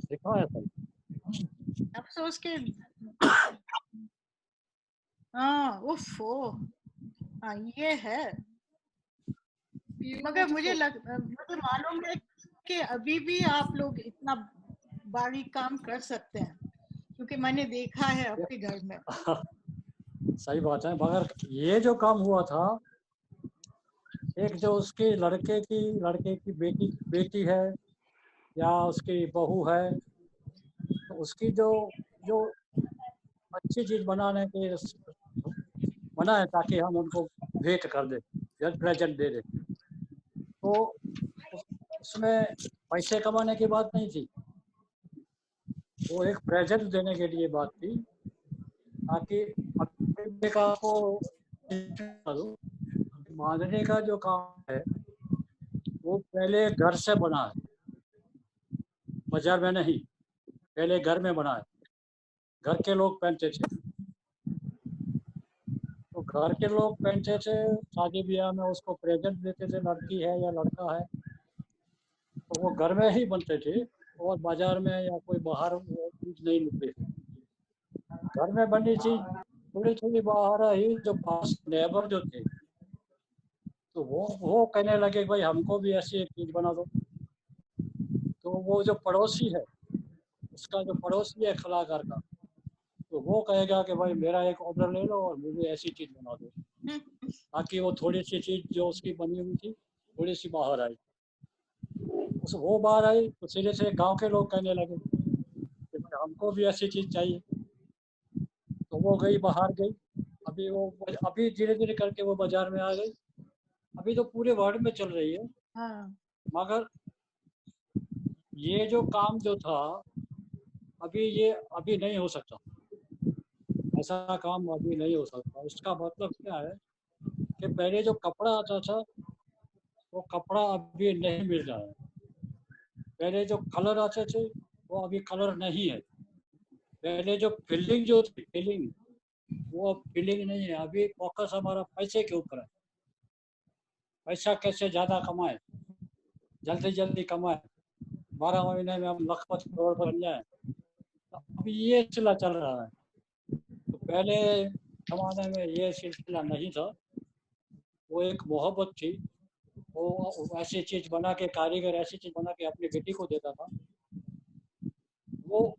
दिखा है भाई, अफसोस के हाँ, उफ ओ, हाँ ये है। मगर मुझे मालूम है कि अभी भी आप लोग इतना बारीक काम कर सकते हैं, क्योंकि मैंने देखा है आपके घर में। सही बात है। मगर ये जो काम हुआ था, एक जो उसके लड़के की बेटी है या उसकी बहू है, तो उसकी जो जो अच्छी चीज बनाने के बना है ताकि हम उनको भेंट कर दे, प्रेजेंट दे दे, तो उसमें पैसे कमाने की बात नहीं थी, वो एक प्रेजेंट देने के लिए बात थी, ताकि आपको बांधने का जो काम है वो पहले घर से बना है, बाजार में नहीं, पहले घर में बना है, घर के लोग पहनते थे। तो घर के लोग पहनते थे, शादी ब्याह में उसको प्रेजेंट देते थे, लड़की है या लड़का है, तो वो घर में ही बनते थे और बाजार में या कोई बाहर चीज नहीं मिलती थी। घर में बनी चीज थोड़ी थोड़ी बाहर आई, जो पास नेबर जो थे तो वो कहने लगे भाई हमको भी ऐसी एक चीज बना दो। तो वो जो पड़ोसी है, उसका जो पड़ोसी है कलाकार का, तो वो कहेगा कि भाई मेरा एक ऑर्डर ले लो और मुझे ऐसी चीज बना दो, ताकि वो थोड़ी सी चीज जो उसकी बनी हुई थी थोड़ी सी बाहर आई। वो बाहर आई तो सीधे से गांव के लोग कहने लगे कि भाई हमको भी ऐसी चीज चाहिए। तो वो गई, बाहर गई, अभी धीरे धीरे करके वो बाजार में आ गई, अभी तो पूरे वर्ल्ड में चल रही है। मगर ये जो काम जो था अभी नहीं हो सकता, ऐसा काम अभी नहीं हो सकता। इसका मतलब क्या है कि पहले जो कपड़ा आता था वो कपड़ा अभी नहीं मिल रहा है, पहले जो कलर आते थे वो अभी कलर नहीं है, पहले जो फीलिंग जो थी फीलिंग, वो अब फीलिंग नहीं है। अभी फोकस हमारा पैसे के ऊपर है, पैसा कैसे ज्यादा कमाए, जल्दी जल्दी कमाए, 12 महीने में हम लखपति करोड़ बन जाए, तो अभी ये सिलसिला चल रहा है। तो पहले जमाने में ये सिलसिला नहीं था, वो एक मोहब्बत थी, वो ऐसी चीज बना के, कारीगर ऐसी चीज बना के अपनी बेटी को देता था, वो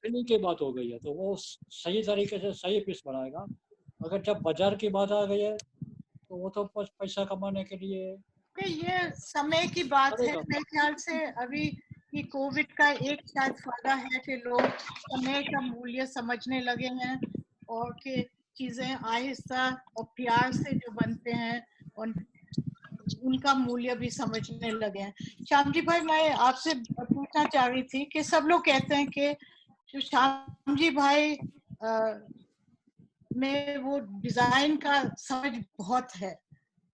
फीलिंग की बात हो गई है, तो वो सही तरीके से सही पीस बनाएगा। अगर जब बाजार की बात आ गई है तो वो तो पैसा कमाने के लिए ये समय की बात है। मेरे ख्याल से अभी ये कोविड का एक शायद फायदा है कि लोग समय का मूल्य समझने लगे हैं और कि चीजें आहिस्ता और प्यार से जो बनते हैं और उनका मूल्य भी समझने लगे हैं। श्याम जी भाई, मैं आपसे पूछना चाह रही थी कि सब लोग कहते हैं कि जो श्याम जी भाई में वो डिजाइन का समझ बहुत है,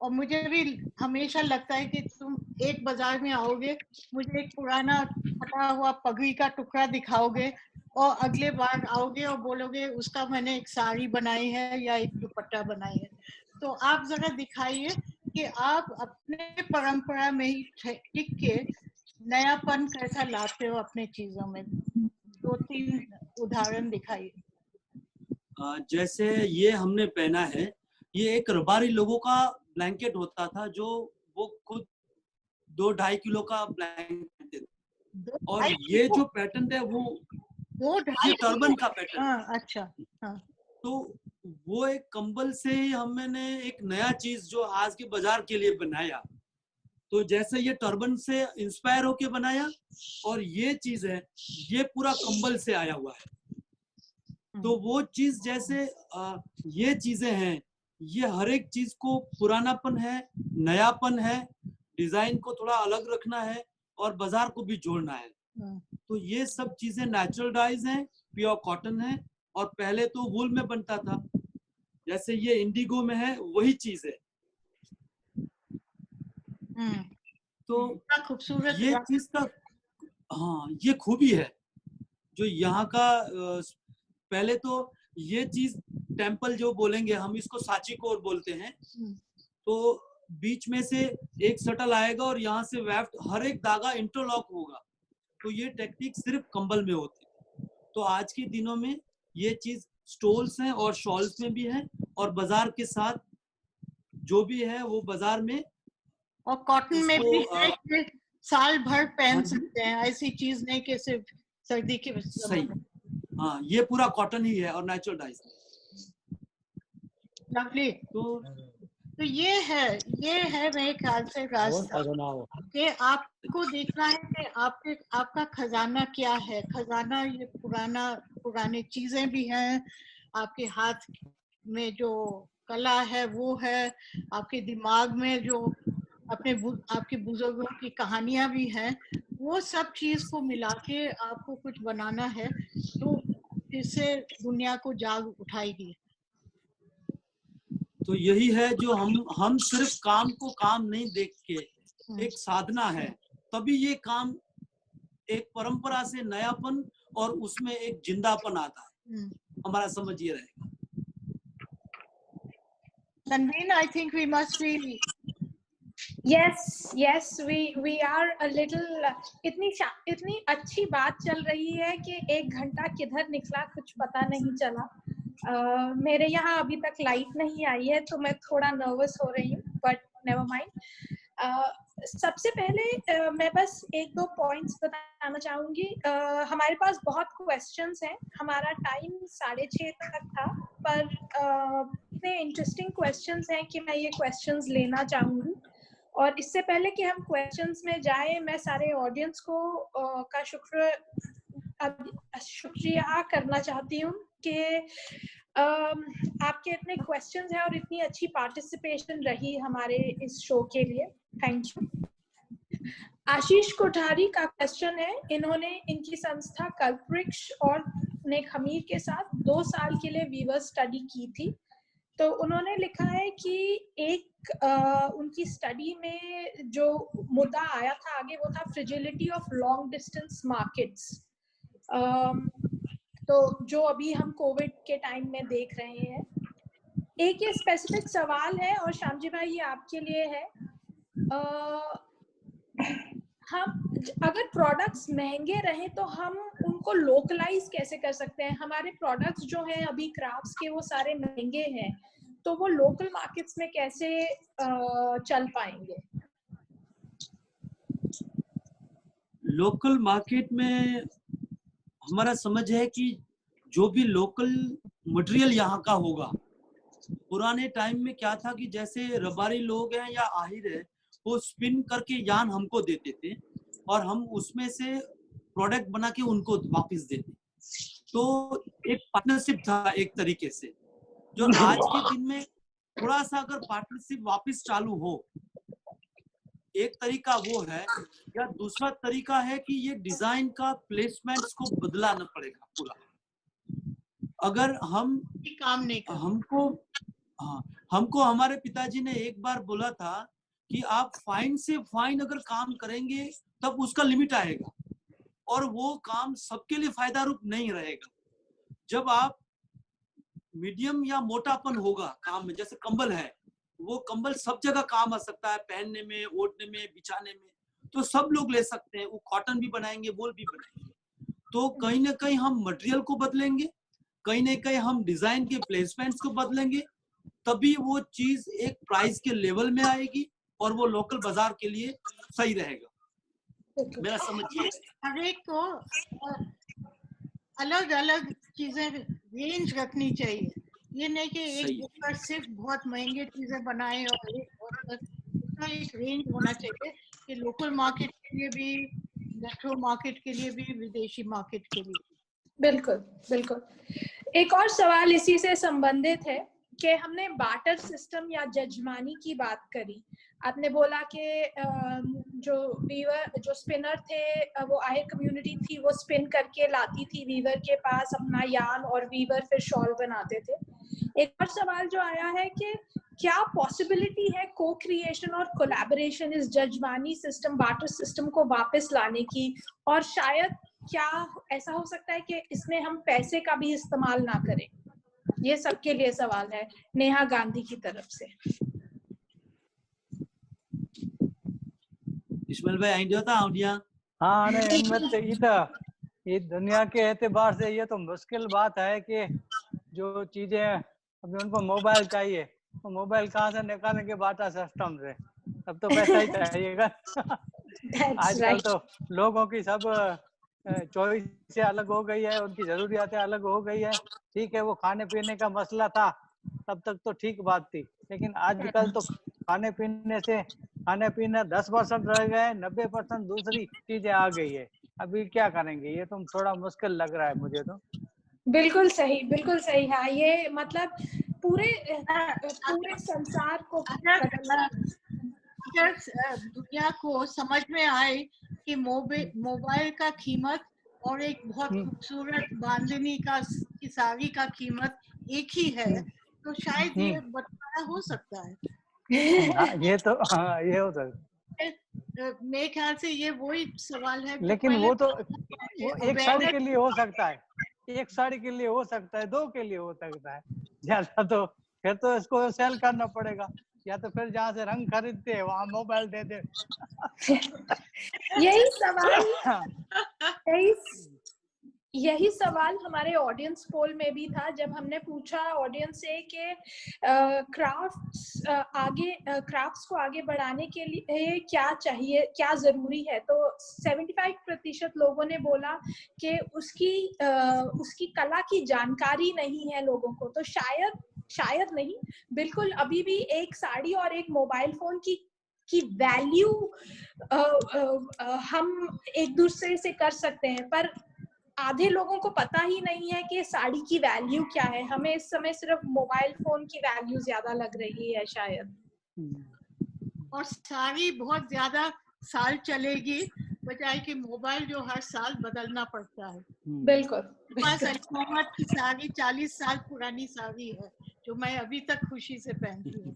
और मुझे भी हमेशा लगता है कि तुम एक बाजार में आओगे, मुझे एक पुराना फटा हुआ पगड़ी का टुकड़ा दिखाओगे और अगले बार आओगे और बोलोगे उसका मैंने एक साड़ी बनाई है या एक दुपट्टा बनाई है। तो आप जरा दिखाइए कि आप अपने परंपरा में ही टिक के नयापन कैसा लाते हो अपने चीजों में। 2-3 उदाहरण दिखाइए। जैसे ये हमने पहना है, ये एक रबारी लोगों का ब्लैंकेट होता था जो वो खुद 2-2.5 किलो का ब्लैंकेट देते, और ये जो पैटर्न है वो 2-2.5 ये टर्बन का पैटर्न। हाँ, अच्छा, हाँ। तो वो एक कंबल से ही हमने एक नया चीज जो आज के बाजार के लिए बनाया। तो जैसे ये टर्बन से इंस्पायर होके बनाया, और ये चीज है ये पूरा कंबल से आया हुआ है। तो वो चीज जैसे ये चीजें हैं, ये हर एक चीज को पुरानापन है, नयापन है, डिजाइन को थोड़ा अलग रखना है और बाजार को भी जोड़ना है। तो ये सब चीजें नेचुरल डाइज हैं, प्योर कॉटन है, और पहले तो वूल में बनता था, जैसे ये इंडिगो में है वही चीज है। तो खूबसूरत ये चीज का हाँ ये खूबी है जो यहाँ का। पहले तो ये चीज टेम्पल जो बोलेंगे हम, इसको सांची कोर बोलते हैं। तो बीच में से एक शटल आएगा और यहाँ से वेफ्ट हर एक धागा इंटरलॉक होगा। तो ये टेक्निक सिर्फ कंबल में होती है। तो आज के दिनों में ये चीज स्टोल्स हैं और शॉल्स में भी है, और बाजार के साथ जो भी है वो बाजार में, और कॉटन में भी है कि साल भर पहन सकते हैं, ऐसी चीज नहीं कि सिर्फ सर्दी के सही। हाँ ये पूरा कॉटन ही है और नेचुरल डाइज। लवली। तो ये है मेरे ख्याल से रास्ता कि आपको देखना है कि आपका खजाना क्या है। खजाना ये पुराने चीजें भी हैं, आपके हाथ में जो कला है वो है, आपके दिमाग में जो आपके बुजुर्गों की कहानियां भी हैं, वो सब चीज को मिला के आपको कुछ बनाना है, तो इससे दुनिया को जाग उठाएगी। तो यही है जो हम सिर्फ काम को काम नहीं देख के, एक साधना है, तभी ये काम एक परंपरा से नयापन और उसमें एक जिंदापन आता है। हमारा समझ ये रहेगा। Tanveen, I think we must be. Yes, we are a little. इतनी अच्छी बात चल रही है कि 1 घंटा किधर निकला कुछ पता नहीं चला। मेरे यहाँ अभी तक लाइट नहीं आई है तो मैं थोड़ा नर्वस हो रही हूँ, बट नेवर माइंड। सबसे पहले मैं बस 1-2 पॉइंट्स बताना चाहूंगी। हमारे पास बहुत क्वेश्चंस हैं, हमारा टाइम 6:30 तक था, पर इतने इंटरेस्टिंग क्वेश्चंस हैं कि मैं ये क्वेश्चंस लेना चाहूंगी। और इससे पहले कि हम क्वेश्चंस में जाएं, मैं सारे ऑडियंस को का शुक्रिया करना चाहती हूँ कि आपके इतने क्वेश्चंस हैं और इतनी अच्छी पार्टिसिपेशन रही हमारे इस शो के लिए। Thank you. आशीष कोठारी का क्वेश्चन है, इनकी संस्था कल्पवृक्ष और ने खमीर के साथ 2 साल के लिए वीवर स्टडी की थी। तो उन्होंने लिखा है कि एक उनकी स्टडी में जो मुद्दा आया था आगे, वो था फ्रिजिलिटी ऑफ लॉन्ग डिस्टेंस मार्केट्स। तो जो अभी हम कोविड के टाइम में देख रहे हैं। एक ये स्पेसिफिक सवाल है, और श्यामजी भाई ये आपके लिए है। हम अगर प्रोडक्ट्स महंगे रहे तो हम उनको लोकलाइज कैसे कर सकते हैं? हमारे प्रोडक्ट्स जो हैं अभी क्राफ्ट्स के, वो सारे महंगे हैं, तो वो लोकल मार्केट्स में कैसे चल पाएंगे? लोकल मार्केट में हमारा समझ है कि जो भी लोकल मटेरियल यहाँ का होगा, पुराने टाइम में क्या था कि जैसे रबारी लोग हैं या आहिर है, वो स्पिन करके यान हमको देते थे और हम उसमें से प्रोडक्ट बना के उनको वापस देते। तो एक पार्टनरशिप था एक तरीके से, जो आज के दिन में थोड़ा सा अगर पार्टनरशिप वापस चालू हो, एक तरीका वो है, या दूसरा तरीका है कि ये डिजाइन का प्लेसमेंट्स को बदलाना पड़ेगा पूरा। अगर हम काम नहीं हमको हमारे पिताजी ने एक बार बोला था कि आप फाइन से फाइन अगर काम करेंगे तब उसका लिमिट आएगा, और वो काम सबके लिए फायदा रूप नहीं रहेगा। जब आप मीडियम या मोटापन होगा काम में, जैसे कंबल है, वो कंबल सब जगह काम आ सकता है, पहनने में, ओढ़ने में, बिछाने में, तो सब लोग ले सकते हैं। वो कॉटन भी बनाएंगे, वूल भी बनाएंगे। तो कहीं ना कहीं हम मटेरियल को बदलेंगे, कहीं ना कहीं हम डिजाइन के प्लेसमेंट्स को बदलेंगे, तभी वो चीज एक प्राइस के लेवल में आएगी और वो लोकल बाजार के लिए सही रहेगा। मेरा समझ ये है। हर एक को अलग अलग चीजें रेंज रखनी चाहिए। ये नहीं कि एक सही। बुकर सिर्फ बहुत महंगे चीजें बनाए और उसका एक रेंज होना चाहिए कि लोकल मार्केट के लिए भी, मेट्रो मार्केट के लिए भी, विदेशी मार्केट के लिए। बिल्कुल बिल्कुल। एक और सवाल इसी से संबंधित है कि हमने बार्टर सिस्टम या जजमानी की बात करी। आपने बोला कि जो वीवर, जो स्पिनर थे, वो आहिर कम्युनिटी थी, वो स्पिन करके लाती थी वीवर के पास अपना यार्न, और वीवर फिर शॉल बनाते थे। एक और सवाल जो आया है कि क्या पॉसिबिलिटी है को क्रिएशन और कोलैबोरेशन इस जजमानी सिस्टम, बार्टर सिस्टम को वापस लाने की, और शायद क्या ऐसा हो सकता है कि इसमें हम पैसे का भी इस्तेमाल ना करें? ये सबके लिए सवाल है, नेहा गांधी की तरफ से। इस्माइल भाई आइडिया था आइडिया। हाँ नहीं हिम्मत ये दुनिया के एतबार से ये तो मुश्किल बात है कि जो चीजें अभी उनको मोबाइल चाहिए, तो मोबाइल कहाँ से निकालेंगे बाटा सिस्टम से? तब तो पैसा ही चाहिएगा। आजकल तो लोगों की सब चॉइस से अलग हो गई है, उनकी जरूरियातें अलग हो गई है। ठीक है, वो खाने पीने का मसला था तब तक तो ठीक बात थी, लेकिन आजकल तो खाने पीने से 10% रह गए, 90% दूसरी चीजें आ गई है। अभी क्या करेंगे? ये तो थोड़ा मुश्किल लग रहा है मुझे तो। बिल्कुल सही, बिल्कुल सही। हाँ, ये मतलब पूरे संसार को अगर दुनिया को समझ में आए कि मोबाइल का कीमत और एक बहुत खूबसूरत बांधनी की साड़ी का कीमत एक ही है, तो शायद ये बंटवारा हो सकता है। ये तो हाँ, ये हो सकता है। मेरे ख्याल से ये वही सवाल है। लेकिन वो तो वो एक साड़ी के लिए हो सकता है, एक साड़ी के लिए हो सकता है, 2 के लिए हो सकता है, ज्यादा तो फिर तो इसको सेल करना पड़ेगा, या तो फिर जहाँ से रंग खरीदते हैं वहाँ मोबाइल दे दे। यही सवाल हमारे ऑडियंस पोल में भी था, जब हमने पूछा ऑडियंस से कि क्राफ्ट्स को आगे बढ़ाने के लिए क्या चाहिए, क्या जरूरी है, तो 75% लोगों ने बोला कि उसकी कला की जानकारी नहीं है लोगों को। तो शायद नहीं, बिल्कुल अभी भी एक साड़ी और एक मोबाइल फोन की वैल्यू हम एक दूसरे से कर सकते हैं, पर आधे लोगों को पता ही नहीं है कि साड़ी की वैल्यू क्या है। हमें इस समय सिर्फ मोबाइल फोन की वैल्यू ज्यादा लग रही है शायद। और साड़ी बहुत ज्यादा साल चलेगी, बजाय कि मोबाइल जो हर साल बदलना पड़ता है। बिल्कुल। पास मोहम्मद की साड़ी 40 साल पुरानी साड़ी है, जो मैं अभी तक खुशी से पहनती हूँ।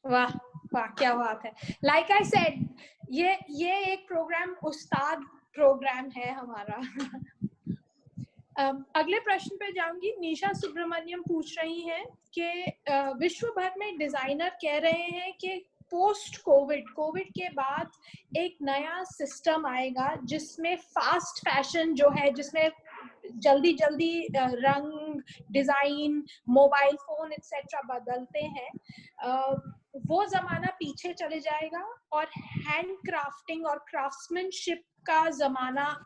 वाह वाह, क्या बात है। लाइक आई सेड, ये एक प्रोग्राम उस्ताद प्रोग्राम है हमारा। अगले प्रश्न पे जाऊंगी। निशा सुब्रमण्यम पूछ रही हैं कि विश्व भर में डिजाइनर कह रहे हैं कि पोस्ट कोविड के बाद एक नया सिस्टम आएगा जिसमें फास्ट फैशन जो है, जिसमें जल्दी रंग, डिजाइन, मोबाइल फोन एक्सेट्रा बदलते हैं, वो जमाना पीछे चले जाएगा और हैंड क्राफ्टिंग और क्राफ्ट्समैनशिप का जमाना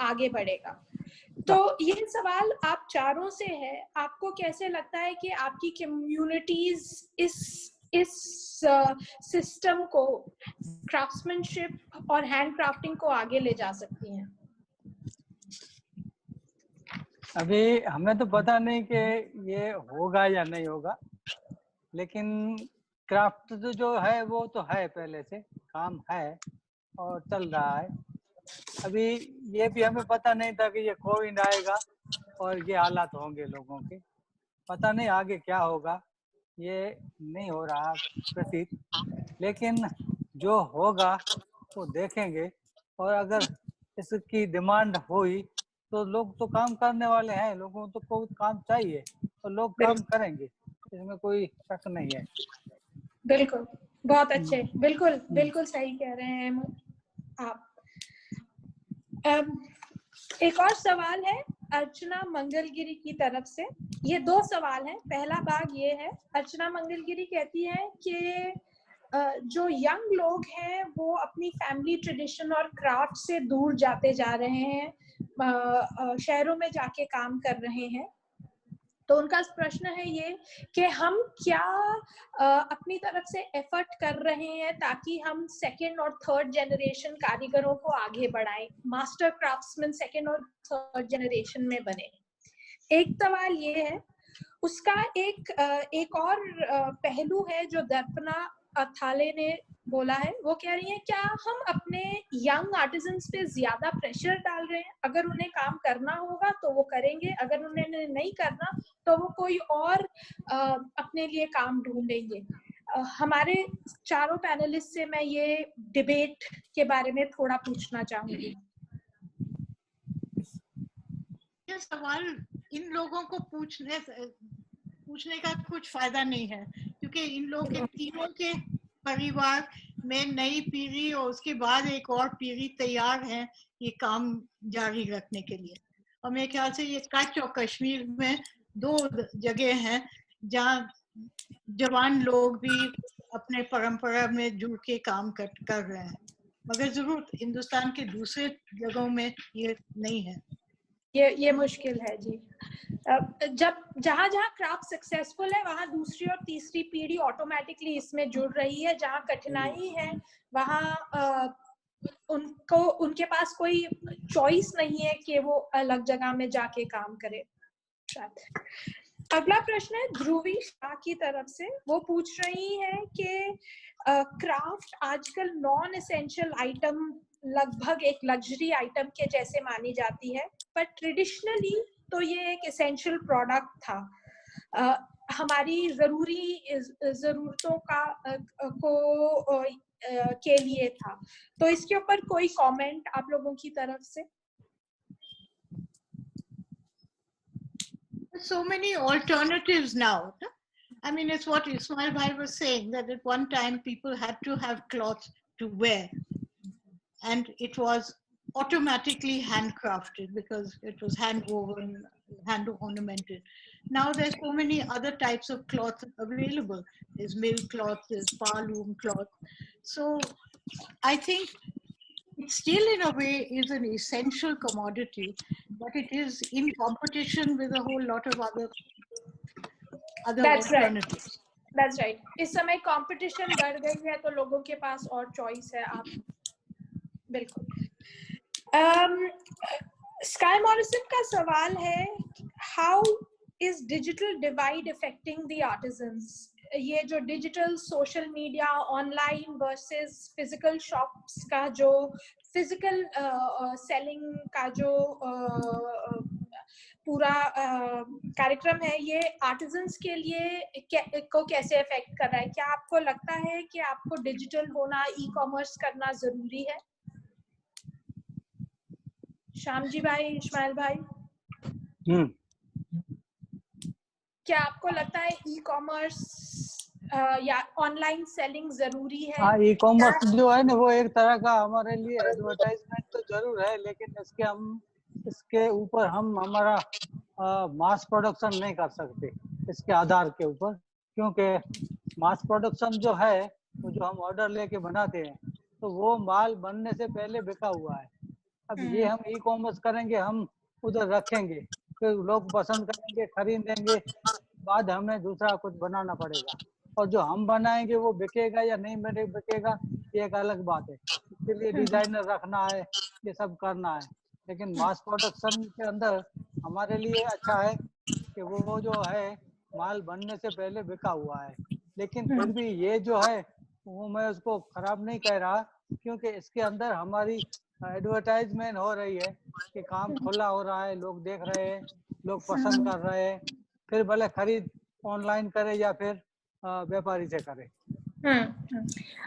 आगे बढ़ेगा। तो ये सवाल आप चारों से है, आपको कैसे लगता है कि आपकी कम्युनिटीज इस सिस्टम को, क्राफ्ट्समैनशिप और हैंड क्राफ्टिंग को आगे ले जा सकती हैं? अभी हमें तो पता नहीं कि ये होगा या नहीं होगा, लेकिन क्राफ्ट तो जो है वो तो है, पहले से काम है और चल रहा है। अभी ये भी हमें पता नहीं था कि ये कोविड आएगा और ये हालात होंगे लोगों के। पता नहीं आगे क्या होगा, ये नहीं हो रहा प्रतीत, लेकिन जो होगा वो देखेंगे। और अगर इसकी डिमांड हुई तो लोग तो काम करने वाले हैं, लोगों को काम चाहिए और लोग काम करेंगे, इसमें कोई शक नहीं है। बिल्कुल, बहुत अच्छे, बिल्कुल बिल्कुल सही कह रहे हैं आप। एक और सवाल है अर्चना मंगलगिरी की तरफ से। ये 2 सवाल हैं। पहला भाग ये है, अर्चना मंगलगिरी कहती है कि जो यंग लोग हैं वो अपनी फैमिली ट्रेडिशन और क्राफ्ट से दूर जाते जा रहे हैं, शहरों में जाके काम कर रहे हैं। तो उनका प्रश्न है ये कि हम क्या अपनी तरफ से एफर्ट कर रहे हैं ताकि हम सेकेंड और थर्ड जनरेशन कारीगरों को आगे बढ़ाएं, मास्टर क्राफ्ट्समैन सेकेंड और थर्ड जनरेशन में बने। एक सवाल ये है। उसका एक और पहलू है जो दर्पणा अथाले ने बोला है। वो कह रही है क्या हम अपने यंग आर्टिजन्स पे ज्यादा प्रेशर डाल रहे हैं? अगर उन्हें काम करना होगा तो वो करेंगे, अगर उन्हें नहीं करना तो वो कोई और अपने लिए काम ढूंढेंगे। हमारे चारों पैनलिस्ट से मैं ये डिबेट के बारे में थोड़ा पूछना चाहूंगी। ये सवाल इन लोगों को पूछने का कुछ फायदा नहीं है, क्योंकि इन लोगों के तीनों के परिवार में नई पीढ़ी और उसके बाद एक और पीढ़ी तैयार है ये काम जारी रखने के लिए। और मेरे ख्याल से ये कच्छ और कश्मीर में 2 जगह हैं जहाँ जवान लोग भी अपने परंपरा में जुड़ के काम कर रहे हैं, मगर जरूर हिंदुस्तान के दूसरे जगहों में ये नहीं है। ये मुश्किल है जी। जब जहाँ क्राफ्ट सक्सेसफुल है वहाँ दूसरी और तीसरी पीढ़ी ऑटोमेटिकली इसमें जुड़ रही है। जहाँ कठिनाई है वहाँ उनके पास कोई चॉइस नहीं है कि वो अलग जगह में जाके काम करे। अगला प्रश्न है ध्रुवी शाह की तरफ से। वो पूछ रही है कि क्राफ्ट आजकल नॉन एसेंशियल आइटम, लगभग एक लग्जरी आइटम के जैसे मानी जाती है, पर ट्रेडिशनली तो ये एक एसेंशियल प्रोडक्ट था, हमारी जरूरतों के लिए था। तो इसके ऊपर कोई कमेंट आप लोगों की तरफ से? So many alternatives now. I mean, it's what Ismail Bhai was saying, that at one time people had to have cloth to wear, and it was automatically handcrafted because it was hand woven, hand ornamented. Now there's so many other types of cloth available. There's mill cloth, there's loom cloth. So I think it still in a way is an essential commodity, but it is in competition with a whole lot of other That's alternatives. Right. That's right. इस समय competition बढ़ गई है तो लोगों के पास और choice है। आप बिल्कुल। स्काई मॉरिसन का सवाल है, how is digital divide affecting the artisans? ये जो digital social media online versus physical shops का जो फिजिकल सेलिंग का जो पूरा कार्यक्रम है, ये आर्टिजन्स के लिए को कैसे अफेक्ट कर रहा है? क्या आपको लगता है कि आपको डिजिटल होना, ई कॉमर्स करना जरूरी है? श्याम जी भाई, इस्माइल भाई, क्या आपको लगता है ई कॉमर्स या ऑनलाइन सेलिंग जरूरी है? हाँ, ई कॉमर्स जो है ना वो एक तरह का हमारे लिए एडवर्टाइजमेंट तो जरूर है, लेकिन इसके ऊपर हम हमारा मास प्रोडक्शन नहीं कर सकते इसके आधार के ऊपर, क्योंकि मास प्रोडक्शन जो है वो जो हम ऑर्डर लेके बनाते हैं तो वो माल बनने से पहले बिका हुआ है। अब ये हम ई कॉमर्स करेंगे, हम उधर रखेंगे, फिर लोग पसंद करेंगे, खरीदेंगे, बाद हमें दूसरा कुछ बनाना पड़ेगा, और जो हम बनाएंगे वो बिकेगा या नहीं बिकेगा ये एक अलग बात है। इसके लिए डिजाइनर रखना है, ये सब करना है। लेकिन मास प्रोडक्शन के अंदर हमारे लिए अच्छा है कि वो जो है माल बनने से पहले बिका हुआ है। लेकिन फिर भी ये जो है वो मैं उसको खराब नहीं कह रहा, क्योंकि इसके अंदर हमारी एडवर्टाइजमेंट हो रही है कि काम खुला हो रहा है, लोग देख रहे हैं, लोग पसंद कर रहे हैं, फिर भले खरीद ऑनलाइन करे या फिर व्यापारी से करे।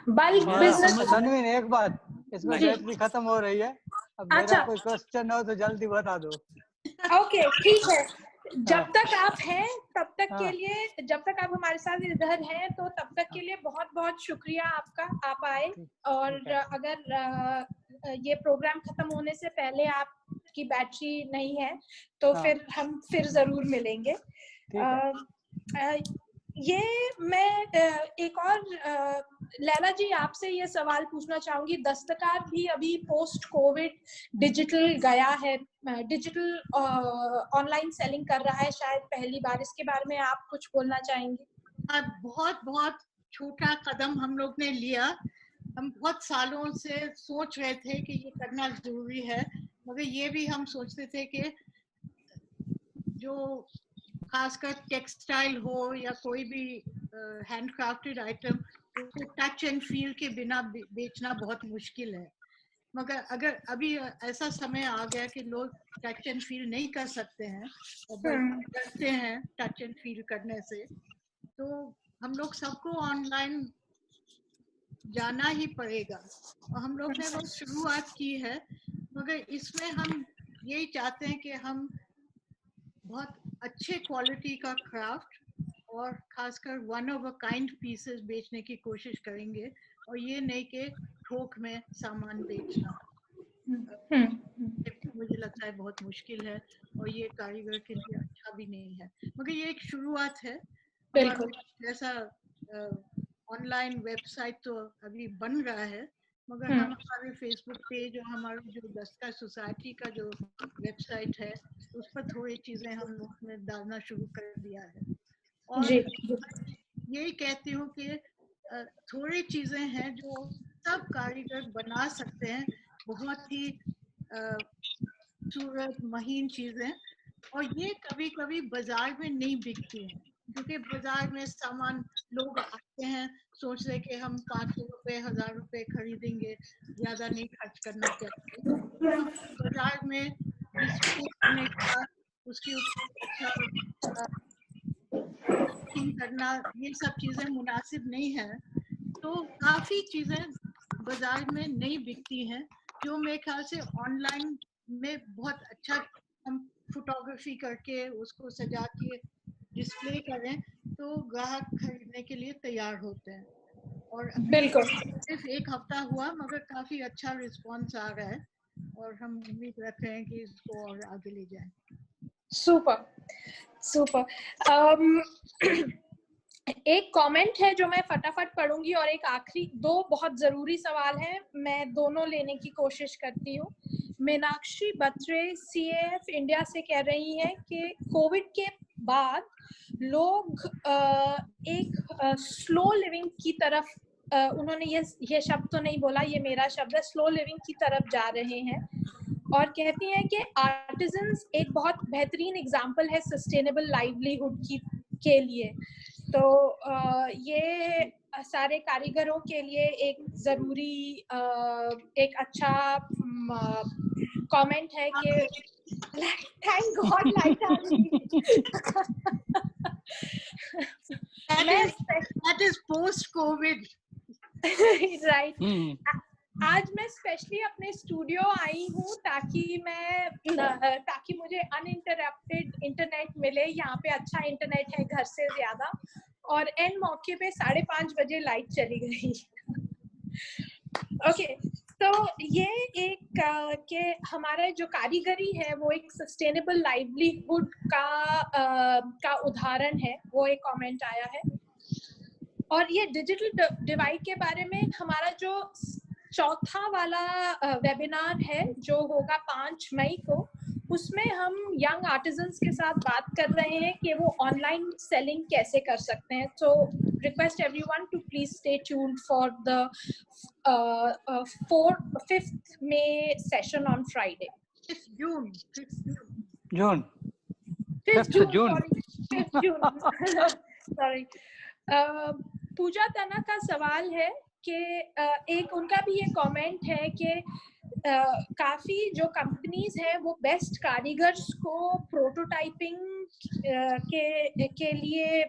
Bulk business. तन्वीन, एक बात, इसमें बैटरी खत्म हो रही है, अब मेरा कोई क्वेश्चन हो तो जल्दी बता दो। ओके, ठीक है। जब तक आप हैं तब तक के हाँ। लिए, जब तक आप हमारे साथ इधर हैं तो तब तक के लिए बहुत बहुत शुक्रिया आपका, आप आए। और ठीक है। अगर ये प्रोग्राम खत्म होने से पहले आपकी बैटरी नहीं है तो हाँ। फिर हम फिर जरूर मिलेंगे। ठीक है। ये मैं एक और लैला जी आपसे ये सवाल पूछना चाहूंगी, दस्तकार भी अभी पोस्ट कोविड डिजिटल गया है, डिजिटल ऑनलाइन सेलिंग कर रहा है शायद पहली बार, इसके बारे में आप कुछ बोलना चाहेंगे? बहुत बहुत छोटा कदम हम लोग ने लिया। हम बहुत सालों से सोच रहे थे कि ये करना जरूरी है, मगर ये भी हम सोचते थे कि जो खासकर टेक्सटाइल हो या कोई भी हैंडक्राफ्टेड आइटम, उसको टच एंड फील के बिना बेचना बहुत मुश्किल है। मगर अगर अभी ऐसा समय आ गया कि लोग टच एंड फील नहीं कर सकते हैं और डरते हैं टच एंड फील करने से, तो हम लोग सबको ऑनलाइन जाना ही पड़ेगा। और हम लोग ने वो शुरुआत की है, मगर इसमें हम यही चाहते हैं कि हम बहुत अच्छे क्वालिटी का क्राफ्ट और खासकर one of a kind pieces बेचने की कोशिश करेंगे, और ये नहीं कि थोक में सामान बेचना। मुझे लगता है बहुत मुश्किल है और ये कारीगर के लिए अच्छा भी नहीं है, मगर ये एक शुरुआत है। बिल्कुल। जैसा ऑनलाइन वेबसाइट तो अभी बन रहा है, मगर हम हमारे फेसबुक पेज और हमारे जो दस्तकार सोसाइटी का जो वेबसाइट है उस पर थोड़ी चीजें हम लोग ने डालना शुरू कर दिया है। और यही कहती हूँ कि थोड़ी चीजें हैं जो सब कारीगर बना सकते हैं, बहुत ही खूबसूरत महीन चीजें, और ये कभी कभी बाजार में नहीं बिकती हैं, क्योंकि बाजार में सामान लोग आते हैं सोच रहे कि हम 500 रुपए 1000 रुपए खरीदेंगे, ज्यादा नहीं खर्च करना चाहिए। बाजार में डिस्प्ले करने का, उसके ऊपर करना, ये सब चीजें मुनासिब नहीं है। तो काफी चीजें बाजार में नहीं बिकती हैं जो मेरे ख्याल से ऑनलाइन में बहुत अच्छा हम फोटोग्राफी करके उसको सजा के डिस्प्ले करें तो ग्राहक खरीदने के लिए तैयार होते हैं। और बिल्कुल सिर्फ एक हफ्ता हुआ मगर काफी अच्छा रिस्पांस आ रहा है और हम उम्मीद रख रहे हैं कि इसको और आगे ले जाएं। Super super. एक कमेंट है जो मैं फटाफट पढ़ूंगी और एक आखिरी, दो बहुत जरूरी सवाल हैं, मैं दोनों लेने की कोशिश करती हूँ। मीनाक्षी बत्रे CAF इंडिया से कह रही हैं कि कोविड के बाद लोग एक स्लो लिविंग की तरफ, उन्होंने ये शब्द तो नहीं बोला, ये मेरा शब्द है, स्लो लिविंग की तरफ जा रहे हैं, और कहती हैं कि आर्टिजन्स एक बहुत बेहतरीन एग्जाम्पल है सस्टेनेबल लाइवलीहुड के लिए। तो ये सारे कारीगरों के लिए एक जरूरी एक अच्छा कमेंट है कि थैंक गॉड लाइट आ गई। That is post COVID. Right. आज मैं स्पेशली अपने स्टूडियो आई हूँ ताकि मुझे अनइंटरप्टेड इंटरनेट मिले। यहाँ पे अच्छा इंटरनेट है घर से ज्यादा, और एंड मौके पे 5:30 बजे लाइट चली गई। ओके, तो ये एक के हमारा जो कारीगरी है वो एक सस्टेनेबल लाइवलीहुड का उदाहरण है, वो एक कमेंट आया है। और ये डिजिटल डिवाइड के बारे में हमारा जो चौथा वाला वेबिनार है जो होगा 5 मई को, उसमें हम यंग आर्टिजन्स के साथ बात कर रहे हैं कि वो ऑनलाइन सेलिंग कैसे कर सकते हैं। So request everyone to please stay tuned for the 5th May session on Friday. 5th June. 5th June sorry. Pooja तना का सवाल है कि एक उनका भी ये कमेंट है कि काफी जो कंपनीज हैं वो बेस्ट कारीगर्स को प्रोटोटाइपिंग के लिए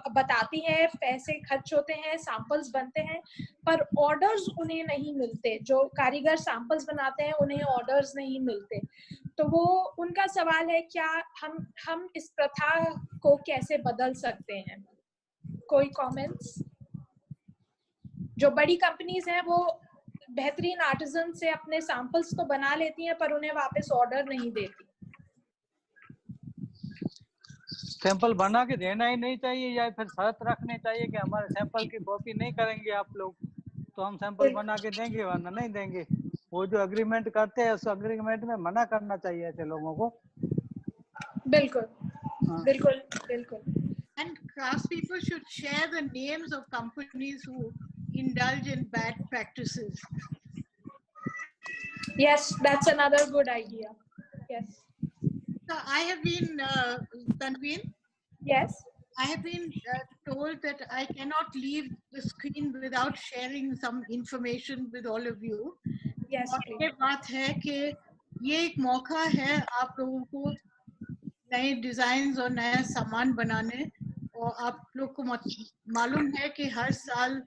बताती हैं, पैसे खर्च होते हैं, सैंपल्स बनते हैं, पर ऑर्डर्स उन्हें नहीं मिलते। जो कारीगर सैंपल्स बनाते हैं उन्हें ऑर्डर्स नहीं मिलते। तो वो उनका सवाल है क्या हम इस प्रथा को कैसे बदल सकते हैं? कोई कमेंट्स? जो बड़ी कंपनीज हैं वो बेहतरीन आर्टिजन से अपने सैंपल्स तो बना लेती हैं पर उन्हें वापस ऑर्डर नहीं देती। सैंपल बना के देना ही नहीं चाहिए, या फिर शर्त रखनी चाहिए कि हमारे सैंपल की कॉपी नहीं करेंगे आप लोग तो हम सैंपल बना के देंगे, वरना नहीं देंगे। वो जो एग्रीमेंट करते हैं उस एग्रीमेंट में मना करना चाहिए ऐसे लोगों को। बिल्कुल बिल्कुल बिल्कुल। And craftspeople should share the names of companies who indulge in bad practices. Yes, that's another good idea. Yes. So I have been, Tanveen, Yes. I have been told that I cannot leave the screen without sharing some information with all of you. Yes, और please. ये बात है कि ये एक मौका है आप लोगों को नए डिजाइन और नया सामान बनाने, और आप लोग को मालूम है कि हर साल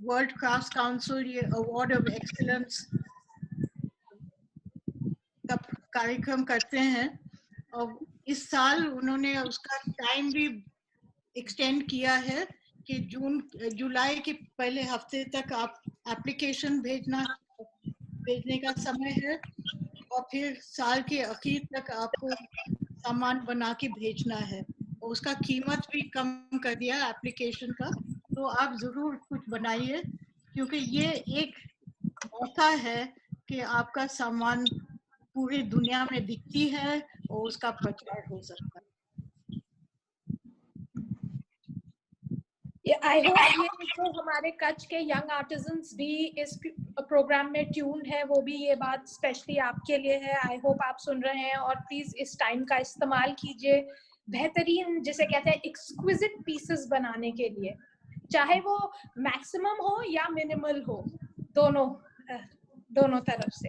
वर्ल्ड क्राफ्ट काउंसिल ये अवार्ड ऑफ एक्सीलेंस का कार्यक्रम करते हैं, और इस साल उन्होंने उसका टाइम भी एक्सटेंड किया है कि जुलाई के पहले हफ्ते तक आप एप्लीकेशन भेजने का समय है, और फिर साल के आखिर तक आपको सामान बना के भेजना है, और उसका कीमत भी कम कर दिया एप्लीकेशन का। तो आप जरूर कुछ बनाइए, क्योंकि ये एक मौका है कि आपका सामान पूरी दुनिया में दिखती है और उसका प्रचार हो सकता है। आई होप ये जो हमारे कच्छ के यंग आर्टिजन्स भी इस प्रोग्राम में ट्यून्ड है वो भी ये बात स्पेशली आपके लिए है। आई होप आप सुन रहे हैं और प्लीज इस टाइम का इस्तेमाल कीजिए बेहतरीन जिसे कहते हैं एक्सक्विजिट पीसेस बनाने के लिए, चाहे वो मैक्सिमम हो या मिनिमल हो, दोनों तरफ से।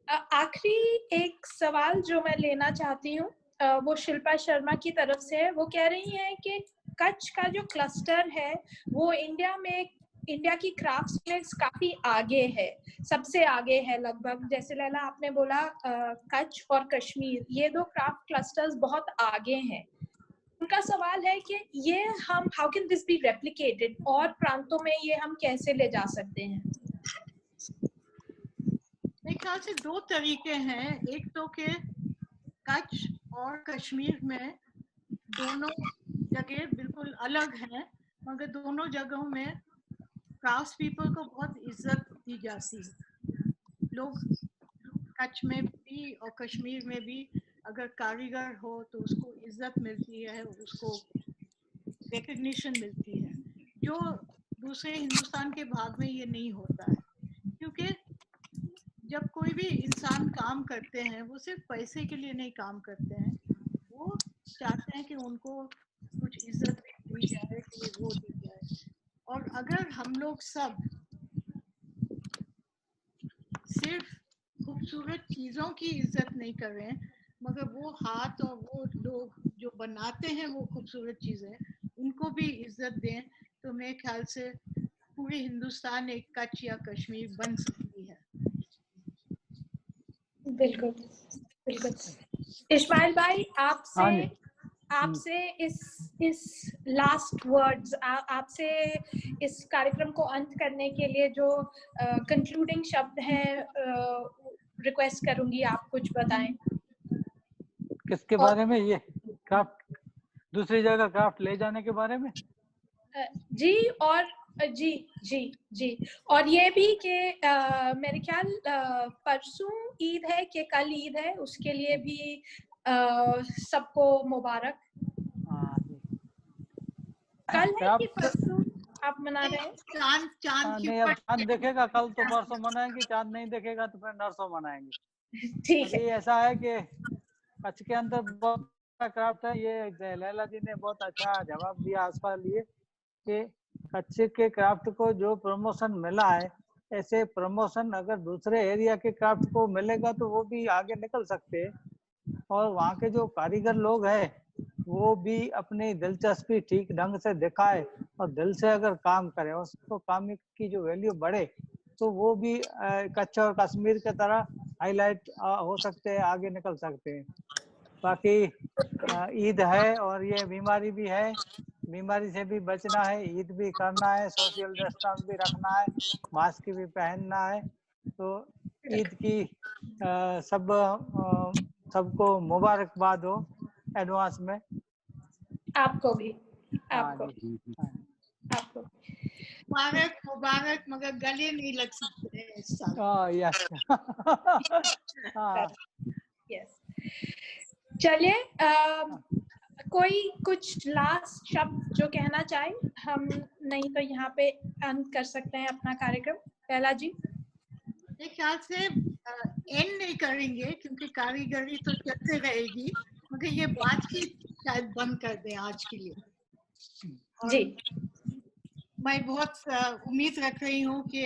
आखिरी एक सवाल जो मैं लेना चाहती हूँ वो शिल्पा शर्मा की तरफ से है। वो कह रही हैं कि कच्छ का जो क्लस्टर है वो इंडिया की क्राफ्ट्स में काफी आगे है, सबसे आगे है लगभग। जैसे लैला आपने बोला कच्छ और कश्मीर ये दो क्राफ्ट क्लस्टर्स बहुत आगे हैं। उनका सवाल है कि ये हम how can this be replicated, और प्रांतों में ये हम कैसे ले जा सकते हैं? मेरे ख्याल से दो तरीके हैं। एक तो कि कच्छ और कश्मीर में दोनों जगह बिल्कुल अलग हैं, मगर दोनों जगहों में क्राफ्ट पीपल को बहुत इज्जत दी जाती है। लोग कच्छ में भी और कश्मीर में भी अगर कारीगर हो तो उसको इज्जत मिलती है, उसको रिकग्निशन मिलती है, जो दूसरे हिंदुस्तान के भाग में ये नहीं होता है। क्योंकि जब कोई भी इंसान काम करते हैं वो सिर्फ पैसे के लिए नहीं काम करते हैं, वो चाहते हैं कि उनको कुछ इज्जत भी दी जाए, कि वो दी जाए। और अगर हम लोग सब सिर्फ खूबसूरत चीज़ों की इज्जत नहीं कर रहे हैं, मगर वो हाथ और वो लोग जो बनाते हैं वो खूबसूरत चीज़ें उनको भी इज्जत दें, तो मेरे ख्याल से पूरे हिंदुस्तान एक कच्छ या कश्मीर बन सकती है। बिल्कुल बिल्कुल। इस्माइल भाई आपसे इस लास्ट वर्ड्स, आपसे इस कार्यक्रम को अंत करने के लिए जो कंक्लूडिंग शब्द हैं रिक्वेस्ट करूंगी आप कुछ बताएं। किसके बारे में? ये क्राफ्ट दूसरी जगह क्राफ्ट ले जाने के बारे में? जी, और जी और ये भी कि मेरे ख्याल परसों ईद है कि कल ईद है, उसके लिए भी सबको मुबारक। कल है कि परसों आप मना रहे हैं? चांद नहीं, अब चांद देखेगा कल तो परसों मनाएंगे, चांद नहीं देखेगा तो फिर नरसों मनाएंगे। ठीक है। ऐसा है कि कच्छ के अंदर बहुत क्राफ्ट है। ये लैला जी ने बहुत अच्छा जवाब दिया आसपास लिए कि कच्छ के क्राफ्ट को जो प्रमोशन मिला है, ऐसे प्रमोशन अगर दूसरे एरिया के क्राफ्ट को मिलेगा तो वो भी आगे निकल सकते हैं, और वहाँ के जो कारीगर लोग हैं वो भी अपनी दिलचस्पी ठीक ढंग से दिखाए और दिल से अगर काम करे, उसको काम की जो वैल्यू बढ़े, तो वो भी कच्छ और कश्मीर के तरह हाईलाइट हो सकते हैं, आगे निकल सकते हैं। बाकी ईद है और ये बीमारी भी है, बीमारी से भी बचना है, ईद भी करना है, सोशल डिस्टेंस भी रखना है, मास्क भी पहनना है। तो ईद की सबको मुबारकबाद हो एडवांस में। आपको भी, हाँ आपको जी, आपको मुबारक मुबारक, मगर गले नहीं लग सकते हैं इस साल। यस हाँ यस। चलिए, कोई कुछ लास्ट शब्द जो कहना चाहे, हम नहीं तो यहाँ पे अंत कर सकते हैं अपना कार्यक्रम। लैला जी। मेरे ख्याल से एंड नहीं करेंगे क्योंकि कारीगरी तो चलते रहेगी, मगर ये बातचीत शायद बंद कर दें आज के लिए। और जी, मैं बहुत उम्मीद रख रही हूँ कि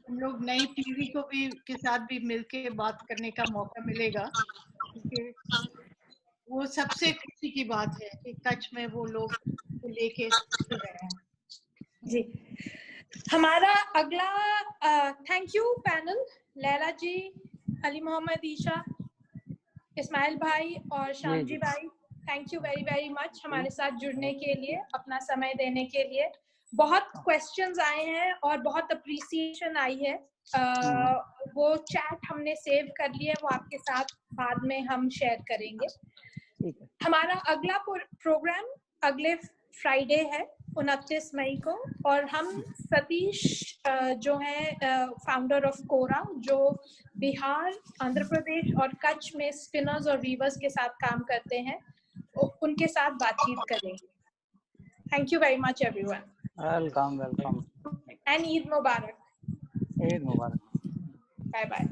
हम लोग नई पीढ़ी को भी के साथ भी मिलके बात करने का मौका मिलेगा, क्योंकि वो सबसे खुशी की बात है कि कच्छ में वो लोग लेके चल रहे हैं। जी। हमारा अगला थैंक यू पैनल, लैला जी, अली मोहम्मद ईशा, इस्माइल भाई और श्याम जी भाई, thank you very very much हमारे साथ जुड़ने के लिए, अपना समय देने के लिए। बहुत क्वेश्चंस आए हैं और बहुत अप्रिसिएशन आई है। वो चैट हमने सेव कर लिया है, वो आपके साथ बाद में हम शेयर करेंगे। हमारा अगला प्रोग्राम अगले फ्राइडे है 29 मई को, और हम सतीश जो है फाउंडर ऑफ कोरा, जो बिहार, आंध्र प्रदेश और कच्छ में स्पिनर्स और वीवर्स के साथ काम करते हैं, उनके साथ बातचीत करेंगे। Thank you very much everyone. Welcome welcome and Eid मुबारक। ईद मुबारक। Bye bye.